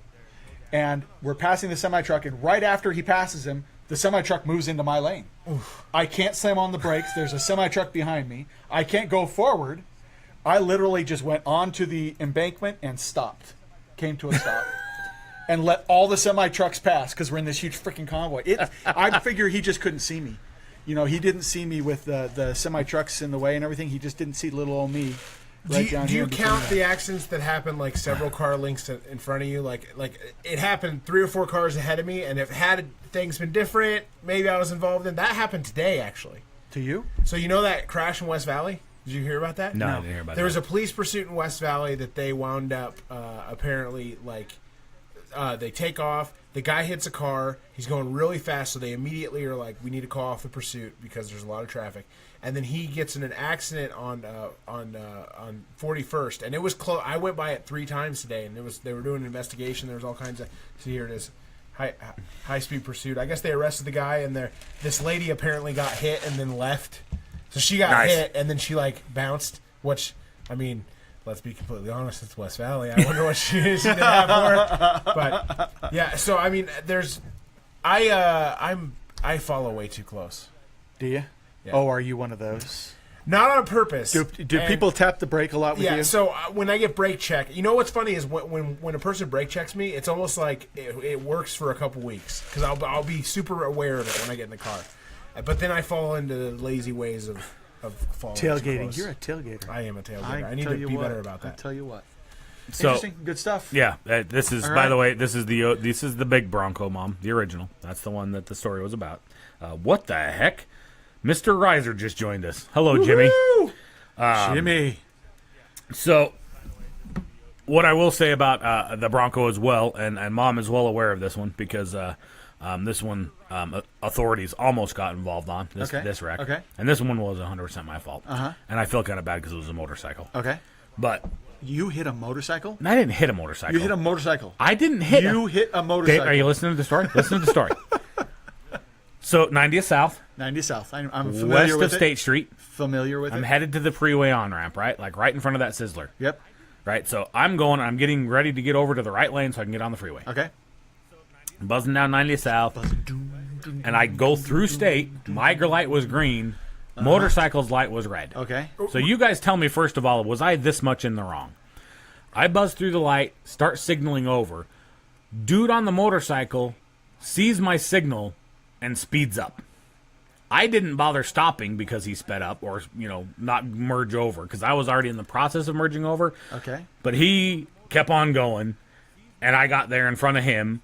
and we're passing the semi-truck. And right after he passes him, the semi-truck moves into my lane. Oof. I can't slam on the brakes. There's a semi-truck behind me. I can't go forward. I literally just went onto the embankment and stopped. Came to a stop. And let all the semi-trucks pass because we're in this huge freaking convoy. I figure he just couldn't see me. He didn't see me with the semi-trucks in the way and everything. He just didn't see little old me. Right down Do here you in between count that. the accidents that happen like several car lengths in front of you? Like it happened 3 or 4 cars ahead of me, and if had things been different, maybe I was involved in. That happened today, actually. To you? So you know that crash in West Valley? Did you hear about that? No, I didn't hear about There that. was a police pursuit in West Valley that they wound up apparently they take off. The guy hits a car. He's going really fast, so they immediately are like, "We need to call off the pursuit because there's a lot of traffic." And then he gets in an accident on 41st, and it was close. I went by it 3 times today, and they were doing an investigation. There was all kinds of. See, here it is, high speed pursuit. I guess they arrested the guy, and this lady apparently got hit and then left. So she got hit, and then she bounced. Which, I mean, let's be completely honest, it's West Valley. I wonder what she did have for it. But yeah, so I mean, I follow way too close. Do you? Yeah. Oh, are you one of those? Not on purpose. Do And- people tap the brake a lot with Yeah. you? So when I get brake check, you know what's funny is when a person brake checks me, it's almost like it works for a couple weeks because I'll be super aware of it when I get in the car, but then I fall into the lazy ways of following too Tailgating. close. You're a tailgater. I am a tailgater. I need tell to you be what, better about I that. tell you what. So Interesting. Good stuff. yeah, this is All by right. the way, this is the big Bronco, Mom, the original. That's the one that the story was about. What the heck? Mr. Reiser just joined us. Hello, Jimmy. Jimmy. So, what I will say about the Bronco as well, and Mom is well aware of this one because this one authorities almost got involved on this wreck. Okay. And this one was 100% my fault. Uh-huh. And I feel kind of bad because it was a motorcycle. Okay. But You hit a motorcycle? I didn't hit a motorcycle. You hit a motorcycle. I didn't hit. You hit a motorcycle. Dave, are you listening to the story? Listen to the story. So 90th South, 90 South. I'm familiar west with of it. State Street. Familiar with I'm it. headed to the freeway on-ramp, right? Like right in front of that Sizzler. Yep. Right? So I'm getting ready to get over to the right lane so I can get on the freeway. Okay. Buzzing down 90th South. And I go through State. My light was green. Motorcycle's light was red. Okay. So you guys tell me, first of all, was I this much in the wrong? I buzz through the light, start signaling over. Dude on the motorcycle sees my signal and speeds up. I didn't bother stopping because he sped up or, not merge over because I was already in the process of merging over. Okay. But he kept on going, and I got there in front of him,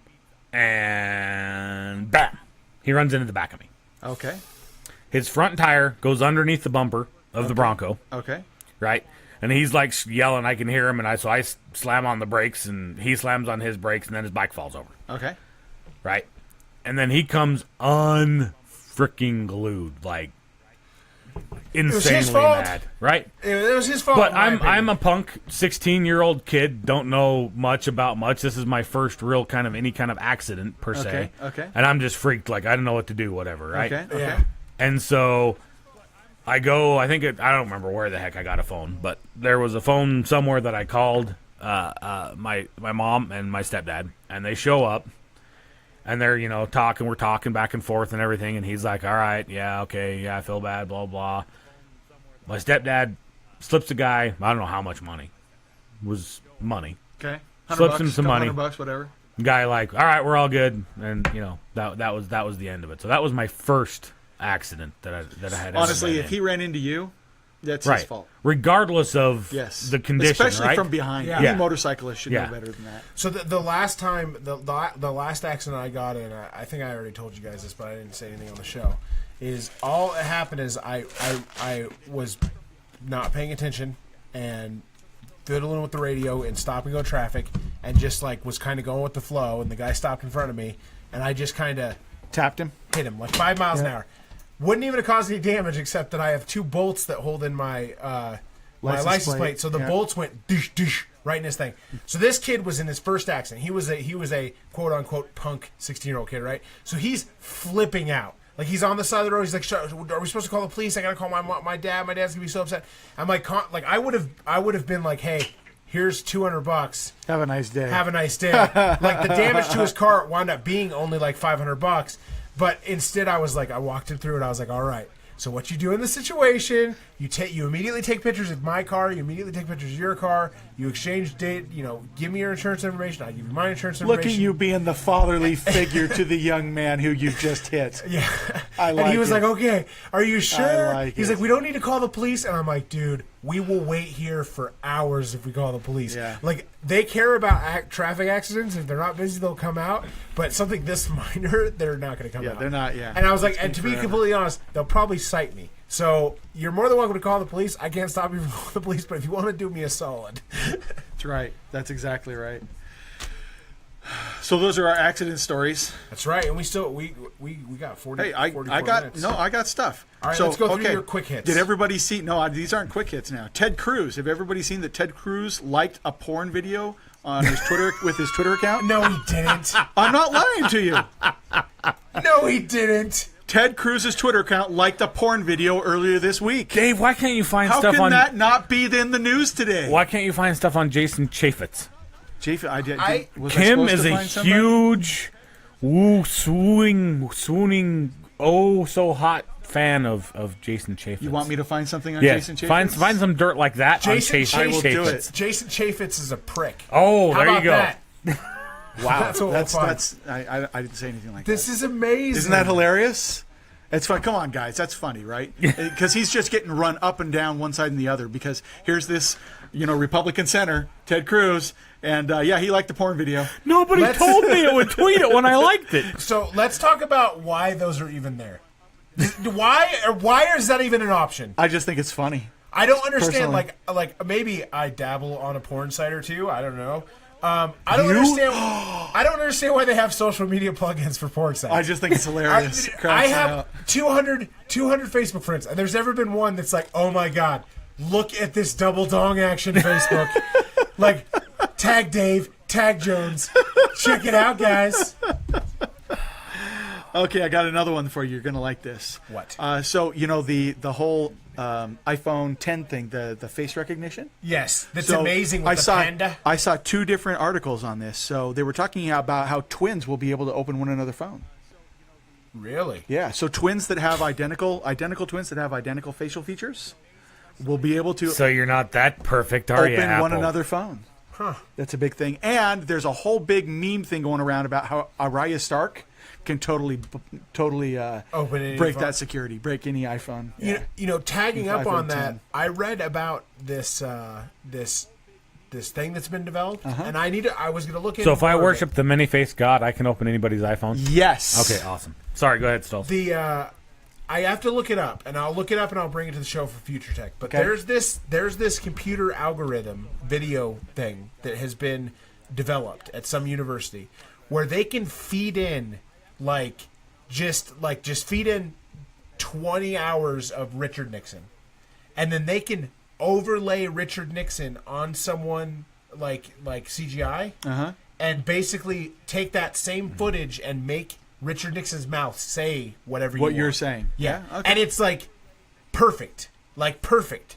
and bam! He runs into the back of me. Okay. His front tire goes underneath the bumper of the Bronco, Okay. right? And he's like yelling. I can hear him, and so I slam on the brakes, and he slams on his brakes, and then his bike falls over, Okay. right? And then he comes unfreaking glued, like insanely fault. mad, right? It was his fault. But in my opinion. I'm a punk 16-year-old kid, don't know much about much. This is my first real kind of any kind of accident per se. Okay. And I'm just freaked, like I don't know what to do, whatever, right? Okay. Yeah. And so I go, I don't remember where the heck I got a phone, but there was a phone somewhere that I called my mom and my stepdad, and they show up. And they're, talking, we're talking back and forth and everything. And he's like, all right, yeah, okay, yeah, I feel bad, blah, blah. My stepdad slips the guy, I don't know how much money. It was money. Okay. Slips him some money. $100, whatever. Guy like, all right, we're all good. And, that was the end of it. So that was my first accident that I had. Honestly, ever if been he in. ran into you, that's right. his fault. Regardless of Yes. the condition, Especially right? from behind. Yeah. Any Yeah. motorcyclist should Yeah. know better than that. So the last time, the last accident I got in, I think I already told you guys this, but I didn't say anything on the show. Is all that happened is I was not paying attention and fiddling with the radio and stop and go traffic and just like was kind of going with the flow, and the guy stopped in front of me and I just kind of Tapped him. hit him like 5 miles an hour. Wouldn't even have caused any damage except that I have two bolts that hold in my license plate. So the bolts went dish dish right in his thing. So this kid was in his first accident. He was a quote unquote punk 16-year-old kid, right? So he's flipping out. Like he's on the side of the road. He's like, "Are we supposed to call the police? I gotta call my dad. My dad's gonna be so upset." I'm like, I would have been like, "Hey, here's $200. Have a nice day. Have a nice day." Like the damage to his car wound up being only like $500. But instead, I walked him through it. I was like, all right, so what you do in this situation, you immediately take pictures of my car, you immediately take pictures of your car, you exchange date, give me your insurance information, I give you my insurance Look information. at you being the fatherly figure to the young man who you just hit. Yeah. I like and he was it. like, okay, are you sure? like He's it. like, we don't need to call the police. And I'm like, dude, we will wait here for hours if we call the police. Yeah. Like, they care about traffic accidents. If they're not busy, they'll come out. But something this minor, they're not going to come out. Yeah, they're not, yeah. And I was like, It's and been to be forever. completely honest, they'll probably cite me. So you're more than welcome to call the police. I can't stop you from calling the police, but if you want to do me a solid. That's right. That's exactly right. So those are our accident stories. That's right. And we still, we got 40, Hey, I 44 got minutes. I got stuff. All right, so, let's go through your quick hits. Did everybody see? No, these aren't quick hits now. Ted Cruz. Have everybody seen that Ted Cruz liked a porn video on his Twitter with his Twitter account? No, he didn't. I'm not lying to you. No, he didn't. Ted Cruz's Twitter account liked a porn video earlier this week. Dave, why can't you find How stuff can on? that not be in the news today? Why can't you find stuff on Jason Chaffetz? Chief, was Kim supposed is to a find somebody? huge, swooning, oh so hot fan of Jason Chaffetz. You want me to find something on Yes. Jason Chaffetz? Find some dirt like that Jason on Jason I will do Chaffetz. it. Jason Chaffetz is a prick. Oh, How there about you go. that? Wow, That's what we'll find. I didn't say anything like This that. is amazing. Isn't that hilarious? It's fun. Come on, guys. That's funny, right? Because he's just getting run up and down one side and the other. Because here's this, Republican senator, Ted Cruz, and he liked the porn video. Nobody told me it would tweet it when I liked it. So let's talk about why those are even there. Why is that even an option? I just think it's funny. I don't understand. Personally. Like maybe I dabble on a porn site or two. I don't know. I don't understand. I don't understand why they have social media plugins for porn sites. I just think it's hilarious. I Cracks me have up. 200 Facebook friends, and there's never been one that's like, oh my god, look at this double dong action Facebook. Like, tag Dave, tag Jones. Check it out, guys. Okay, I got another one for you. You're gonna like this. What? So the whole iPhone 10 thing, the face recognition. Yes, that's So amazing with Panda. I saw 2 different articles on this. So they were talking about how twins will be able to open one another's phone. Really? Yeah. So twins that have identical twins that have identical facial features will be able to So you're not that perfect, are you, open one Apple? another phone. Huh. That's a big thing. And there's a whole big meme thing going around about how Arya Stark can totally Open any break phone. that security, break any iPhone. Yeah. You know, tagging With up on iPhone that, 10. I read about this this thing that's been developed, and I was going to look into. So if I more of it. worship the many-faced God, I can open anybody's iPhone? Yes. Okay, awesome. Sorry, go ahead, Stolz. I have to look it up, and I'll look it up and I'll bring it to the show for Future Tech. But Okay. there's this computer algorithm video thing that has been developed at some university where they can feed in just feed in 20 hours of Richard Nixon, and then they can overlay Richard Nixon on someone like CGI, and basically take that same footage and make Richard Nixon's mouth say whatever you What want. you're saying. Yeah. Okay. And it's perfect. Perfect.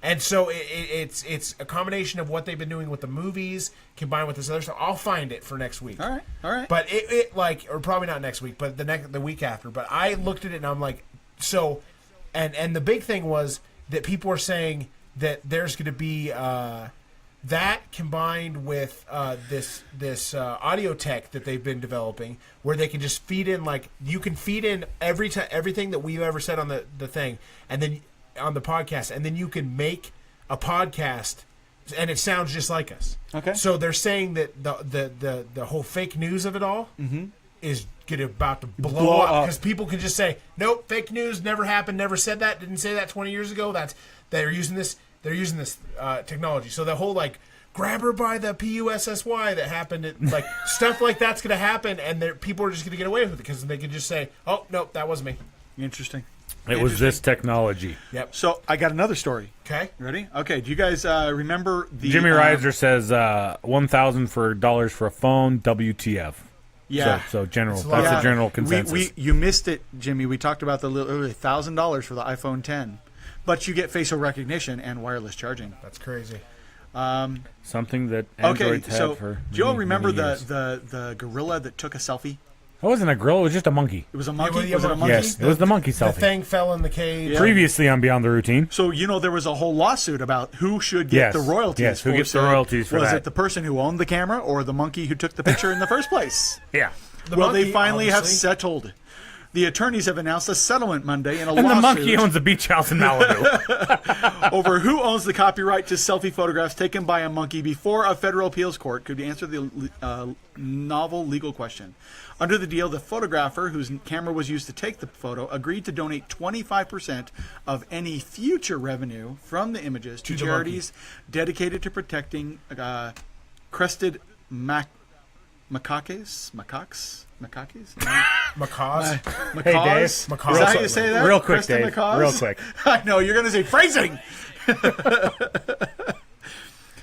And so it's a combination of what they've been doing with the movies combined with this other stuff. I'll find it for next week. All right. But it or probably not next week, but the week after. But I looked at it and I'm like, so, and the big thing was that people were saying that there's going to be that combined with this audio tech that they've been developing, where they can just feed in you can feed in everything that we've ever said on the thing, and then on the podcast, and then you can make a podcast, and it sounds just like us. Okay. So they're saying that the whole fake news of it all is about to blow up because people can just say, nope, fake news, never happened, never said that, didn't say that 20 years ago. They're using this technology. So the whole grab her by the PUSSY that happened, stuff like that's going to happen, and people are just going to get away with it because they can just say, oh nope, that was me. Interesting. It was this technology. Yep. So I got another story. Okay. Ready? Okay. Do you guys remember the Jimmy Reiser says $1,000 for a phone, WTF. Yeah. So general. It's a lot. That's Yeah. the general consensus. You missed it, Jimmy. We talked about the $1,000 for the iPhone 10, but you get facial recognition and wireless charging. That's crazy. Something that Okay, Androids so had for do you all many, remember many years. the gorilla that took a selfie? It wasn't a grill. It was just a monkey. It was a monkey. Yeah, Was it a monkey? Yes, it was the monkey The selfie. thing fell in the cage. Yeah. Previously on Beyond the Routine. So there was a whole lawsuit about who should get Yes, the royalties. yes, who for gets the say, royalties for was that? it the person who owned the camera or the monkey who took the picture in the first place? Yeah. Well, they monkey, finally have obviously. settled. The attorneys have announced a settlement Monday in a And the lawsuit monkey owns a beach house in Malibu. over who owns the copyright to selfie photographs taken by a monkey before a federal appeals court could answer the novel legal question. Under the deal, the photographer, whose camera was used to take the photo, agreed to donate 25% of any future revenue from the images to the charities dedicated to protecting crested macaques? Macaques? Macaws. Macaws? Dave. Is that how you say that? Real quick, Crested Dave. macaws? Real quick. I know, you're going to say phrasing!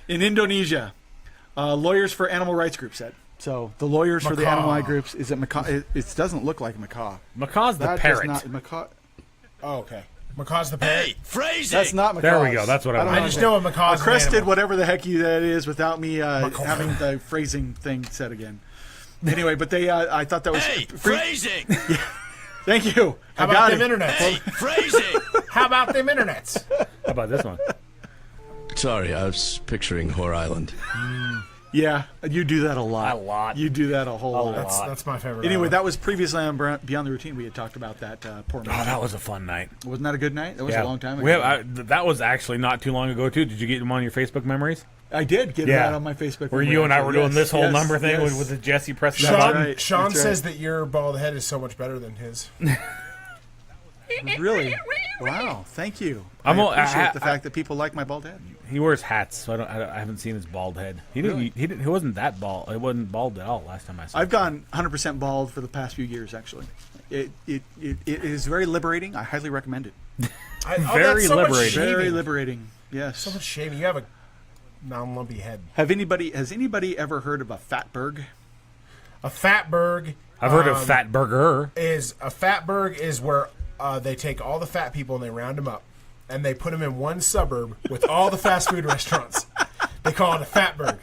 In Indonesia, lawyers for animal rights groups said. So the lawyers for the Macaw. animal rights groups, is it macaw? It doesn't look like macaw. Macaw's the That parrot. does not, macaw. Oh, okay. Macaw's the parrot. That's not macaw. There we go. That's what I don't wanted. I I just anything. know a macaw's A an crested, animal. whatever the heck that is, without me having the phrasing thing said again. Anyway, but they, I thought that was Phrasing! Thank you. How I about got them it. internets? Phrasing! How about them internets? How about this one? Sorry, I was picturing Whore Island. Yeah, you do that a lot. A lot. You do that a whole lot. That's my favorite. Anyway, island. that was previously on Beyond the Routine. We had talked about that poor Oh, man. that was a fun night. Wasn't that a good night? That was a long time ago. We have, that was actually not too long ago, too. Did you get them on your Facebook memories? I did get that on my Facebook. Where memory, you and I were actually. doing this whole Yes, number thing yes. with the Jesse pressing that Sean, button? right. Sean That's says right. that your bald head is so much better than his. Really? Wow, thank you. I'm I all- appreciate the fact that people like my bald head. He wears hats, so I haven't seen his bald head. He didn't. Really? He wasn't that bald. He wasn't bald at all last time I saw him. I've gone 100% bald for the past few years, actually. It is very liberating. I highly recommend it. Very that's so much liberating. shaving. Very liberating. Yes. So much shaving. You have a non-lumpy head. Has anybody ever heard of a fatberg? A fatberg. I've heard of fat burger. Is a fatberg is where they take all the fat people and they round them up and they put them in one suburb with all the fast food restaurants. They call it a fatberg.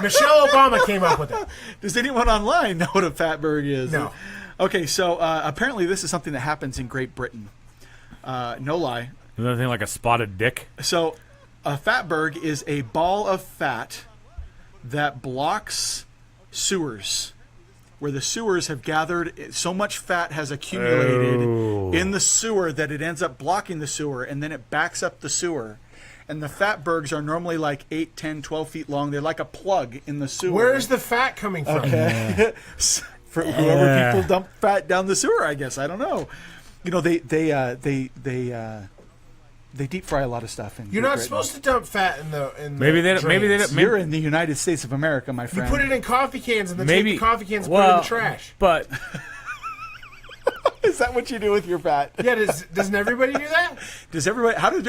Michelle Obama came up with it. Does anyone online know what a fatberg is? No. Okay, so apparently this is something that happens in Great Britain. No lie. Is that anything like a spotted dick? So a fatberg is a ball of fat that blocks sewers, where the sewers have gathered, so much fat has accumulated in the sewer that it ends up blocking the sewer, and then it backs up the sewer. And the fatbergs are normally like 8, 10, 12 feet long. They're like a plug in the sewer. Where's the fat coming from? Okay. For whoever people dump fat down the sewer, I guess. I don't know. You know, they deep fry a lot of stuff. You're not supposed to dump fat in the Maybe they don't. You're in the United States of America, my You friend. put it in coffee cans and then Maybe take the coffee cans and put it in the trash. But Is that what you do with your fat? Yeah, doesn't everybody do that? Does everybody? How do?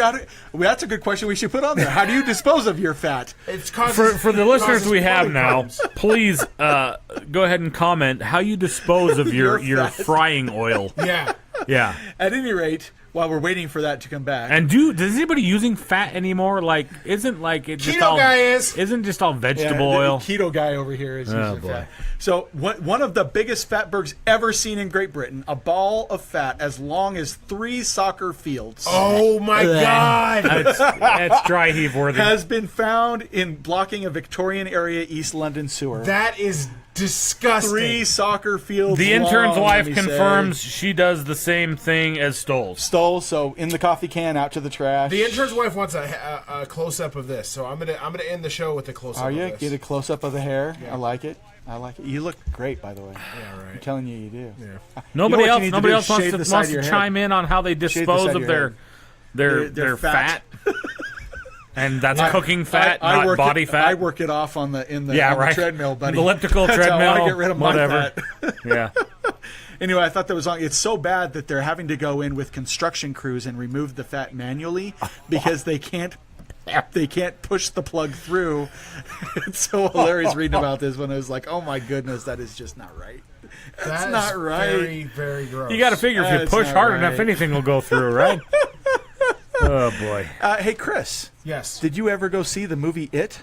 Well, that's a good question we should put on there. How do you dispose of your fat? It's causes, for the listeners we have plumbing now, problems. please go ahead and comment how you dispose of your Your fat. frying oil. Yeah. Yeah. At any rate, while we're waiting for that to come back, And does anybody using fat anymore? Like, isn't like it just Keto all guy is. Isn't just all yeah, vegetable the oil? keto guy over here is using boy. fat. So one of the biggest fatbergs ever seen in Great Britain, a ball of fat as long as 3 soccer fields. Oh my God! That's dry heave worthy. Has been found in blocking a Victorian area East London sewer. That is disgusting. 3 soccer fields. The intern's long, wife let me say. confirms she does the same thing as Stolz. Stole, so in the coffee can, out to the trash. The intern's wife wants a close up of this, so I'm gonna end the show with a close up. Are of you? this. Get a close up of the hair. Yeah. I like it. I like it. You look great, by the way. Yeah, right. I'm telling you, you do. Yeah. Nobody You know what you else. need to do Nobody is else shave the wants side to of your head. chime in on how they Shave the dispose side of of your their fat. And that's cooking fat, I not work body it, fat. I work it off on the on right. the treadmill, buddy. Elliptical That's treadmill. How I get rid of my whatever. fat. Yeah. Anyway, I thought that was on. It's so bad that they're having to go in with construction crews and remove the fat manually because they can't push the plug through. It's so hilarious reading about this when I was like, oh my goodness, that is just not right. That's That not is right. Very, very gross. You got to figure if you That's push not hard right. enough, anything will go through, right? Oh boy. Hey, Chris, Yes. did you ever go see the movie It?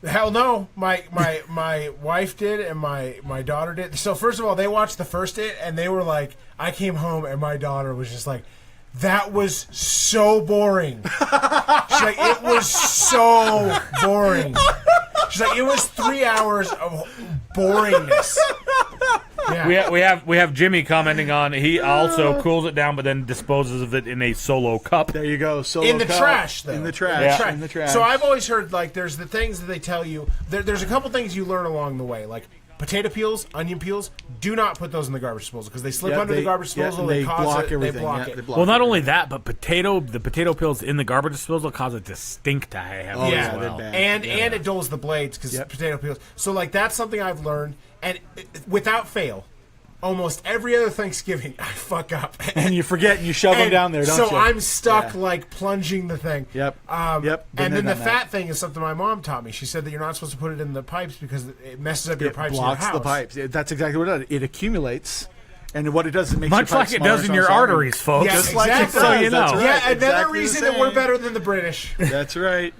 Hell no. My wife did and my daughter did. So first of all, they watched the first It and they were like, I came home and my daughter was just like, that was so boring. She's like, it was so boring. She's like, it was 3 hours of boringness. Yeah. We have Jimmy commenting on. He also cools it down, but then disposes of it in a solo cup. There you go. Solo In the cup. trash, though. In the trash. Yeah. In the trash. So I've always heard, like, there's the things that they tell you. There's a couple things you learn along the way. Like, potato peels, onion peels, do not put those in the garbage disposal because they slip Yeah, under the garbage disposal. they they cause block it. everything. They block Yeah, it. they block Well, not everything. only that, but the potato peels in the garbage disposal cause it to stink to have Oh, as yeah, well. they're bad. And it dulls the blades because Yep. potato peels. So like that's something I've learned, and without fail, almost every other Thanksgiving I fuck up. And you forget and you shove them And down there, don't so you? I'm stuck Yeah. like plunging the thing. Yep. Yep. Been And there, then the done that. fat thing is something my mom taught me. She said that you're not supposed to put it in the pipes because it messes up your It pipes blocks in your the house. pipes. That's exactly what it does. It accumulates, and what it does is it makes Much your like pipes it smaller does in and your smaller. arteries, folks. Yeah, Just like it exactly. So does. you That's know. right. Yeah, another Exactly the reason that we're same. better than the British. That's right.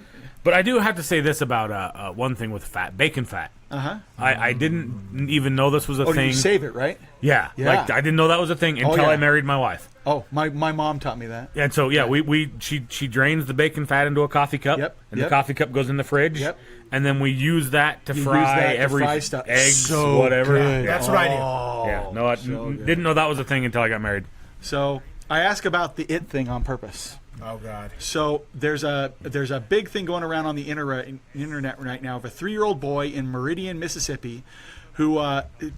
But I do have to say this about one thing with fat, bacon fat. I didn't even know this was a Oh, thing. you save it, right? Yeah, Yeah. like I didn't know that was a thing until yeah. I married my wife. Oh, my mom taught me that. And so she drains the bacon fat into a coffee cup, Yep, and yep. the coffee cup goes in the fridge, Yep. and then we use that to You fry use that to every fry stuff. eggs, So whatever. good. That's what I do. Yeah, no, I didn't know that was a thing until I got married. So I ask about the It thing on purpose. Oh God. So there's a big thing going around on the internet right now of a 3-year-old boy in Meridian, Mississippi, who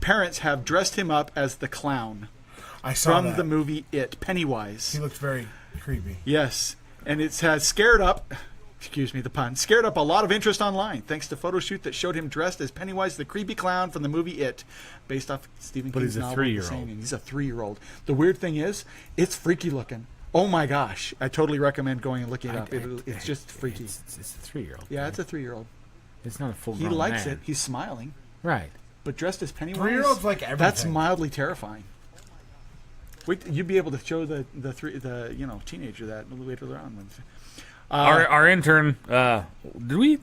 parents have dressed him up as the clown I saw from that. the movie It, Pennywise. He looked very creepy. Yes, and it has scared up. Excuse me, the pun. Scared up a lot of interest online thanks to a photo shoot that showed him dressed as Pennywise, the creepy clown from the movie It, based off Stephen King's he's a novel. 3-year-old. The same. He's a 3-year-old. The weird thing is, it's freaky looking. Oh my gosh! I totally recommend going and looking it up. It's just freaky. It's a 3-year-old. Yeah, it's a 3-year-old. It's not a full. He likes it. He's smiling. Right. but dressed as Pennywise. 3-year-olds like everything. That's mildly terrifying. Wait, you'd be able to show the teenager that later on. Our intern, did we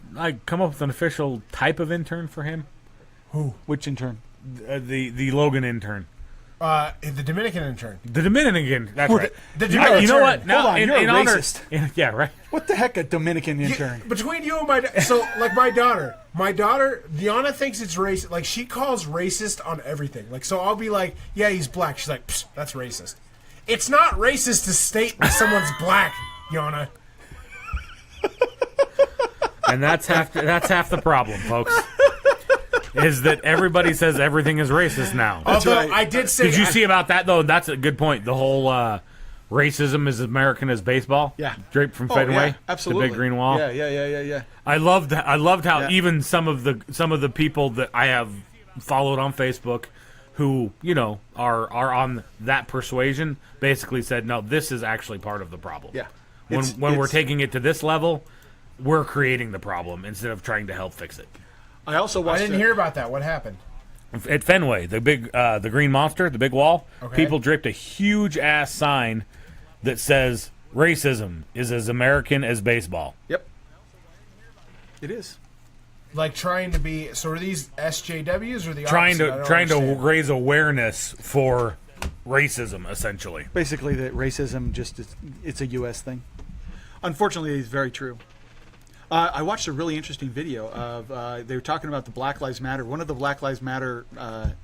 come up with an official type of intern for him? Which intern? The Logan intern. The Dominican intern. The Dominican. That's right. The Dominican You know what? intern. Now, Hold on, you're a racist. Yeah, right. What the heck, a Dominican intern? Between you and my daughter, Deanna thinks it's racist. Like, she calls racist on everything. Like, so I'll be like, yeah, he's black. She's like, psh, that's racist. It's not racist to state that someone's black, Deanna. And that's half the problem, folks. Is that everybody says everything is racist now. Although right. I did say... Did you see about that, though? That's a good point. The whole racism is American as baseball. Yeah. Draped from Fenway. Yeah, absolutely. The big green wall. Yeah. I loved how Yeah. even some of the people that I have followed on Facebook who, are on that persuasion basically said, no, this is actually part of the problem. Yeah. When we're taking it to this level, we're creating the problem instead of trying to help fix it. I also watched. I didn't hear about that. What happened? At Fenway, the big, the green monster, the big wall, Okay. people draped a huge ass sign that says racism is as American as baseball. Yep. It is. Like, trying to be... So are these SJWs or the Trying opposite? I to don't trying to understand. raise awareness for racism, essentially. Basically, that racism it's a U.S. thing. Unfortunately, it's very true. I watched a really interesting video of they were talking about the Black Lives Matter. One of the Black Lives Matter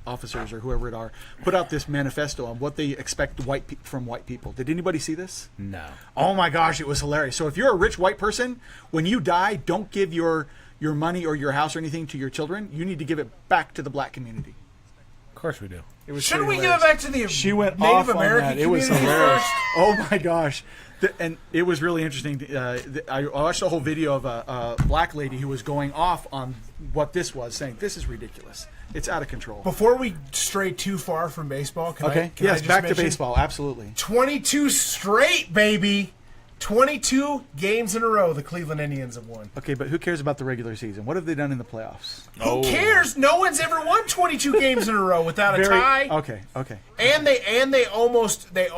officers or whoever it are put out this manifesto on what they expect from white people. Did anybody see this? No. Oh my gosh, it was hilarious. So if you're a rich white person, when you die, don't give your money or your house or anything to your children. You need to give it back to the black community. Of course we do. It was Shouldn't we pretty give it hilarious. back to the She went Native off American on that. It was community hilarious. first? Oh my gosh. And it was really interesting. I watched a whole video of a black lady who was going off on what this was, saying this is ridiculous. It's out of control. Before we stray too far from baseball, can I Yes, just back to mention baseball. Absolutely. 22 straight, baby. 22 games in a row the Cleveland Indians have won. Okay, but who cares about the regular season? What have they done in the playoffs? Who cares? No one's ever won 22 games in a row without a tie. Okay. And they almost they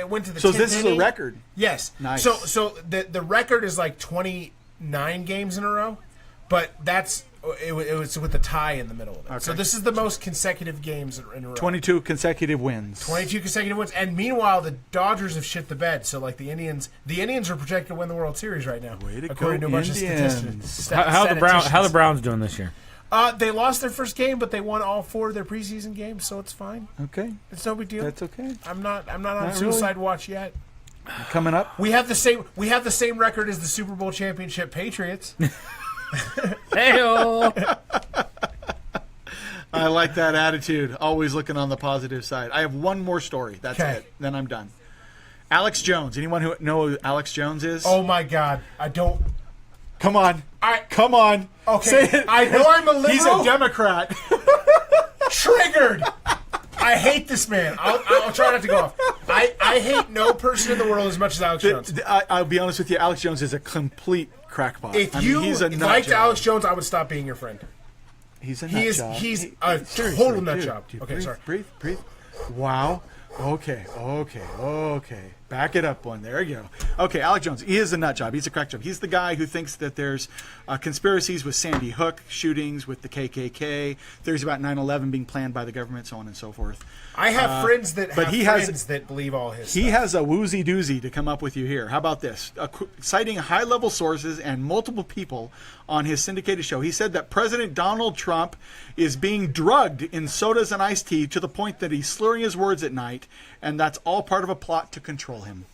went to the. So 10th this is a inning. record. Yes. Nice. So the record is like 29 games in a row, but it was with a tie in the middle of it. Okay. So this is the most consecutive games in a row. 22 consecutive wins. 22 consecutive wins, and meanwhile the Dodgers have shit the bed. So like the Indians are projected to win the World Series right now. Way to according go, to a bunch Indians. of statistics. How the Browns doing this year? They lost their first game, but they won all 4 of their preseason games, so it's fine. Okay, It's no big deal. that's okay. I'm not on Not suicide really. watch yet. Coming up. We have the same record as the Super Bowl championship Patriots. Hey-o. I like that attitude. Always looking on the positive side. I have one more story. That's Okay. it. Then I'm done. Alex Jones. Anyone who know who Alex Jones is? Oh my God, I don't. Come on. I Come on. okay. Say it. I know I'm a liberal. He's a Democrat. Triggered. I hate this man. I'll try not to go off. I hate no person in the world as much as Alex Jones. I'll be honest with you. Alex Jones is a complete crackpot. If he's a nut liked job. Alex Jones, I would stop being your friend. He's a nut He is. job. He's He- a seriously, total nut dude, job. dude, Okay, breathe, sorry. Breathe. Wow. Okay. Back it up one. There you go. Okay, Alex Jones. He is a nut job. He's a crack job. He's the guy who thinks that there's conspiracies with Sandy Hook, shootings with the KKK, theories about 9/11 being planned by the government, so on and so forth. I have friends that but have he has- friends that believe all his He stuff. has a woozy doozy to come up with you here. How about this? Citing high-level sources and multiple people on his syndicated show, he said that President Donald Trump is being drugged in sodas and iced tea to the point that he's slurring his words at night, and that's all part of a plot to control him.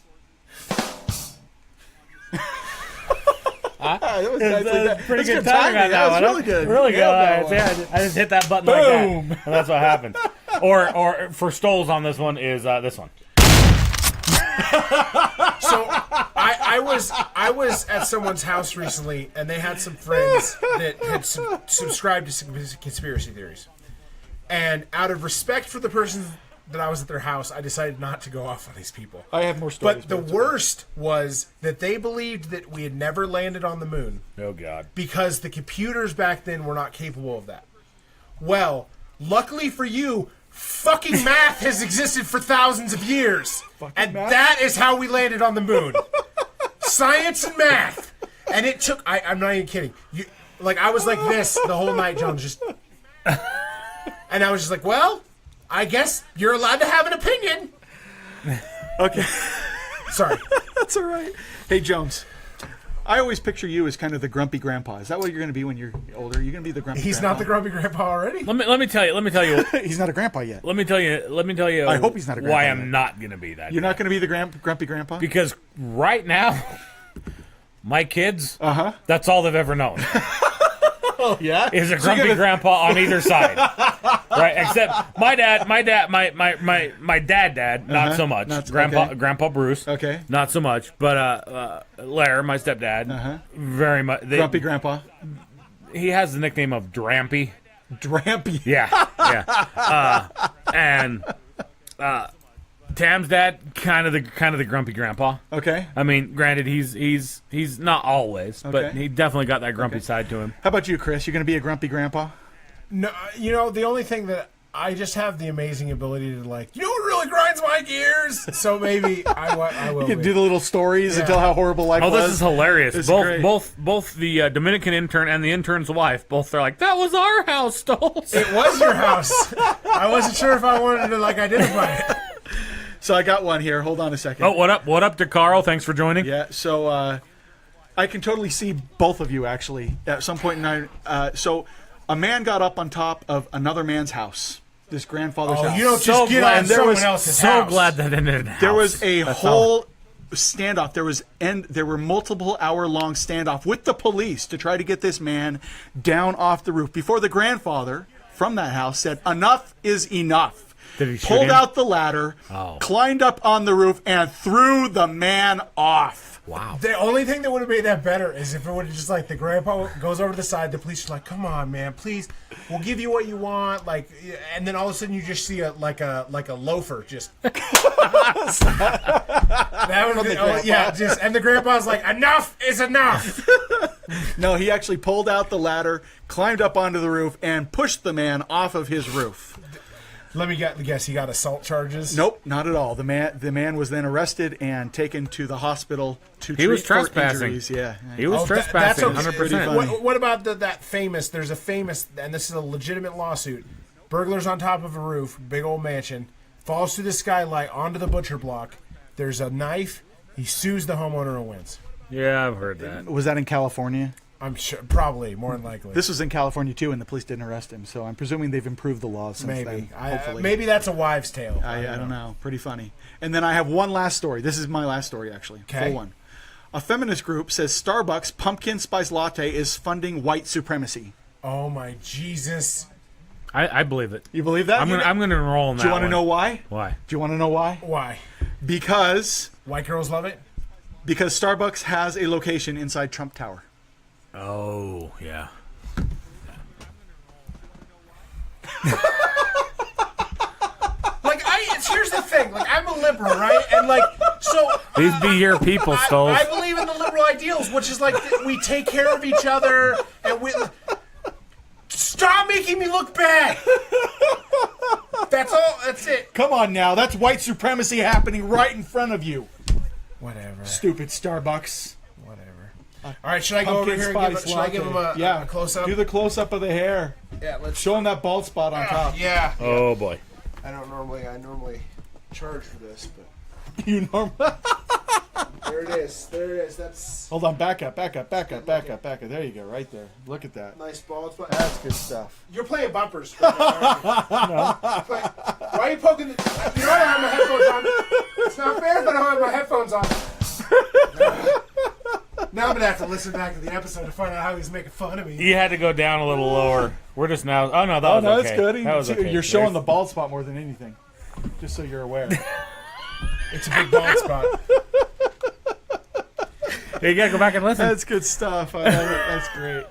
That was nice. Pretty That's good timing on that one. That was really good. Really good. Yeah, I just hit that button like Boom. that. And that's what happened. Or for Stolz on this one is this one. So I was at someone's house recently, and they had some friends that had subscribed to some conspiracy theories. And out of respect for the person that I was at their house, I decided not to go off on these people. I have more stories. But the worst was that they believed that we had never landed on the moon Oh God. because the computers back then were not capable of that. Well, Luckily for you, fucking math has existed for thousands of years. And math? that is how we landed on the moon. Science and math. And it took, I'm not even kidding. I was like this the whole night, John, just... And I was just like, well, I guess you're allowed to have an opinion. Okay. Sorry. That's all right. Hey, Jones. I always picture you as kind of the grumpy grandpa. Is that what you're going to be when you're older? You're going to be the grumpy He's grandpa? not the grumpy grandpa already? Let me tell you. He's not a grandpa yet. Let me tell you. I hope he's not a grandpa why yet. I'm not going to be that. You're guy. not going to be the grumpy grandpa? Because right now, my kids, Uh-huh. that's all they've ever known. Oh, yeah? Is a grumpy grandpa on either side, right? Except my dad, my dad, not so much. Not- Grandpa, okay. Grandpa Bruce, Okay. not so much. But Lair, my stepdad, very much. Grumpy grandpa. He has the nickname of Drampy. Drampy. Yeah. And Tam's dad, kind of the grumpy grandpa. Okay. I mean, granted, he's not always, but Okay. he definitely got that grumpy side to him. How about you, Chris? You're going to be a grumpy grandpa? No, the only thing that I just have the amazing ability to what really grinds my gears? So maybe I will. You can do the little stories and Yeah. tell how horrible life Oh, was. this is hilarious. This is great. Both the Dominican intern and the intern's wife, both are like, that was our house, Stolz. It was your house. I wasn't sure if I wanted to identify it. So I got one here. Hold on a second. Oh, what up to Carl? Thanks for joining. Yeah, so I can totally see both of you, actually, at some point in time. So a man got up on top of another man's house, this grandfather's house. You don't just get on there someone was else's So house. glad that ended in a house. There was a That's whole standoff. There were multiple hour-long standoff with the police to try to get this man down off the roof before the grandfather from that house said, "Enough is enough." Did he shoot Pulled him? out the ladder, climbed up on the roof, and threw the man off. Wow. The only thing that would have made that better is if it would have just the grandpa goes over to the side, the police are like, "Come on, man, please, we'll give you what you want." And then all of a sudden you just see a loafer just. That would be, and the grandpa's like, "Enough is enough." No, he actually pulled out the ladder, climbed up onto the roof, and pushed the man off of his roof. Let me guess, he got assault charges? Nope, not at all. The man was then arrested and taken to the hospital to He was treat for trespassing. injuries. Yeah. He was That's trespassing, okay. 100%. What about that famous, there's a famous, and this is a legitimate lawsuit, burglars on top of a roof, big old mansion, falls through the skylight onto the butcher block, there's a knife, he sues the homeowner and wins. Yeah, I've heard that. Was that in California? I'm sure, probably, more than likely. This was in California too, and the police didn't arrest him. So I'm presuming they've improved the laws since Maybe. then. Hopefully, Maybe that's a wives' tale. I don't know. Pretty funny. And then I have one last story. This is my last story, actually. Okay. Full one. A feminist group says Starbucks pumpkin spice latte is funding white supremacy. Oh my Jesus. I believe it. You believe that? I'm gonna enroll in that. Do you want to one. know why? Why? Do you want to know why? Why? Because White girls love it? Starbucks has a location inside Trump Tower. Oh, yeah. Here's the thing. I'm a liberal, right? And so These be your people, Stolz. I believe in the liberal ideals, which is we take care of each other and we. Stop making me look bad. That's all. That's it. Come on now. That's white supremacy happening right in front of you. Whatever. Stupid Starbucks. Whatever. All right, should I go over here and give him a close up? Do the close up of the hair. Yeah, let's Show him that bald spot on top. Yeah. Oh, boy. I normally charge for this, but You normal. there it is. That's Hold on. Back up. There you go. Right there. Look at that. nice bald spot. That's good stuff. You're playing bumpers. Why are you poking the... You know I don't have my headphones on. It's not fair that I don't have my headphones on. Now I'm going to have to listen back to the episode to find out how he's making fun of me. You had to go down a little lower. We're just now... Oh, no, that was okay. That's good. That was okay. You're showing the bald spot more than anything. Just so you're aware. It's a big bald spot. You gotta go back and listen. That's good stuff. I love it. That's great.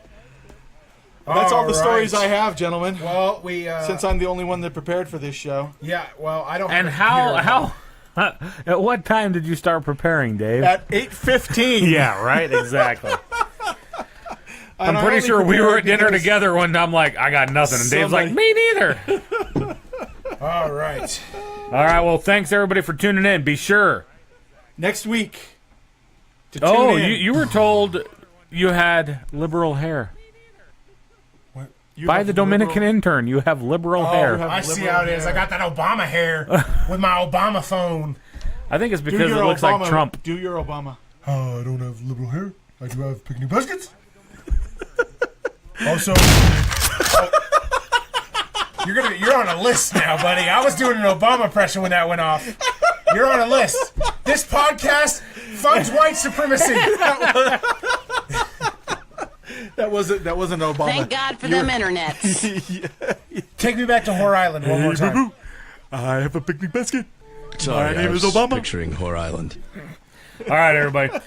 That's all the stories I have, gentlemen. Well, we... Since I'm the only one that prepared for this show. Yeah, well, I don't... And have how... At what time did you start preparing, Dave? At 8:15. Yeah, right? Exactly. I'm I pretty only sure we prepared were at dinner because together one time. I'm like, I got nothing. And Dave's like, me neither. All right. All right. Well, thanks everybody for tuning in. Be sure. Next week. To tune Oh, in. you were told you had liberal hair. You By have the Dominican liberal- intern, you have liberal hair. I see liberal how it is. hair. I got that Obama hair with my Obama phone. I think it's Do because it your looks Obama, like Trump. Do your Obama. I don't have liberal hair. I do have picnic baskets. Also, you're on a list now, buddy. I was doing an Obama impression when that went off. You're on a list. This podcast funds white supremacy. That wasn't Obama. Thank God for them internets. Take me back to Whore Island one more time. I have a picnic basket. Sorry, My name I was is Obama. picturing Whore Island. All right, everybody.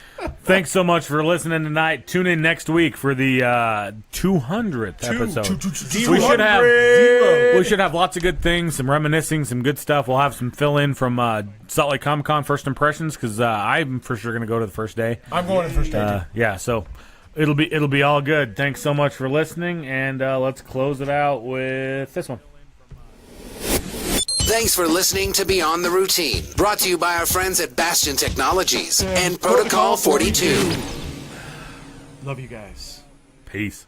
Thanks so much for listening tonight. Tune in next week for the 200th episode. We should have lots of good things, some reminiscing, some good stuff. We'll have some fill in from Salt Lake Comic Con first impressions because I'm for sure going to go to the first day. I'm going to the first day. Too. Yeah, so it'll be all good. Thanks so much for listening, and let's close it out with this one. Thanks for listening to Beyond the Routine. Brought to you by our friends at Bastion Technologies and Protocol 42. Love you guys. Peace.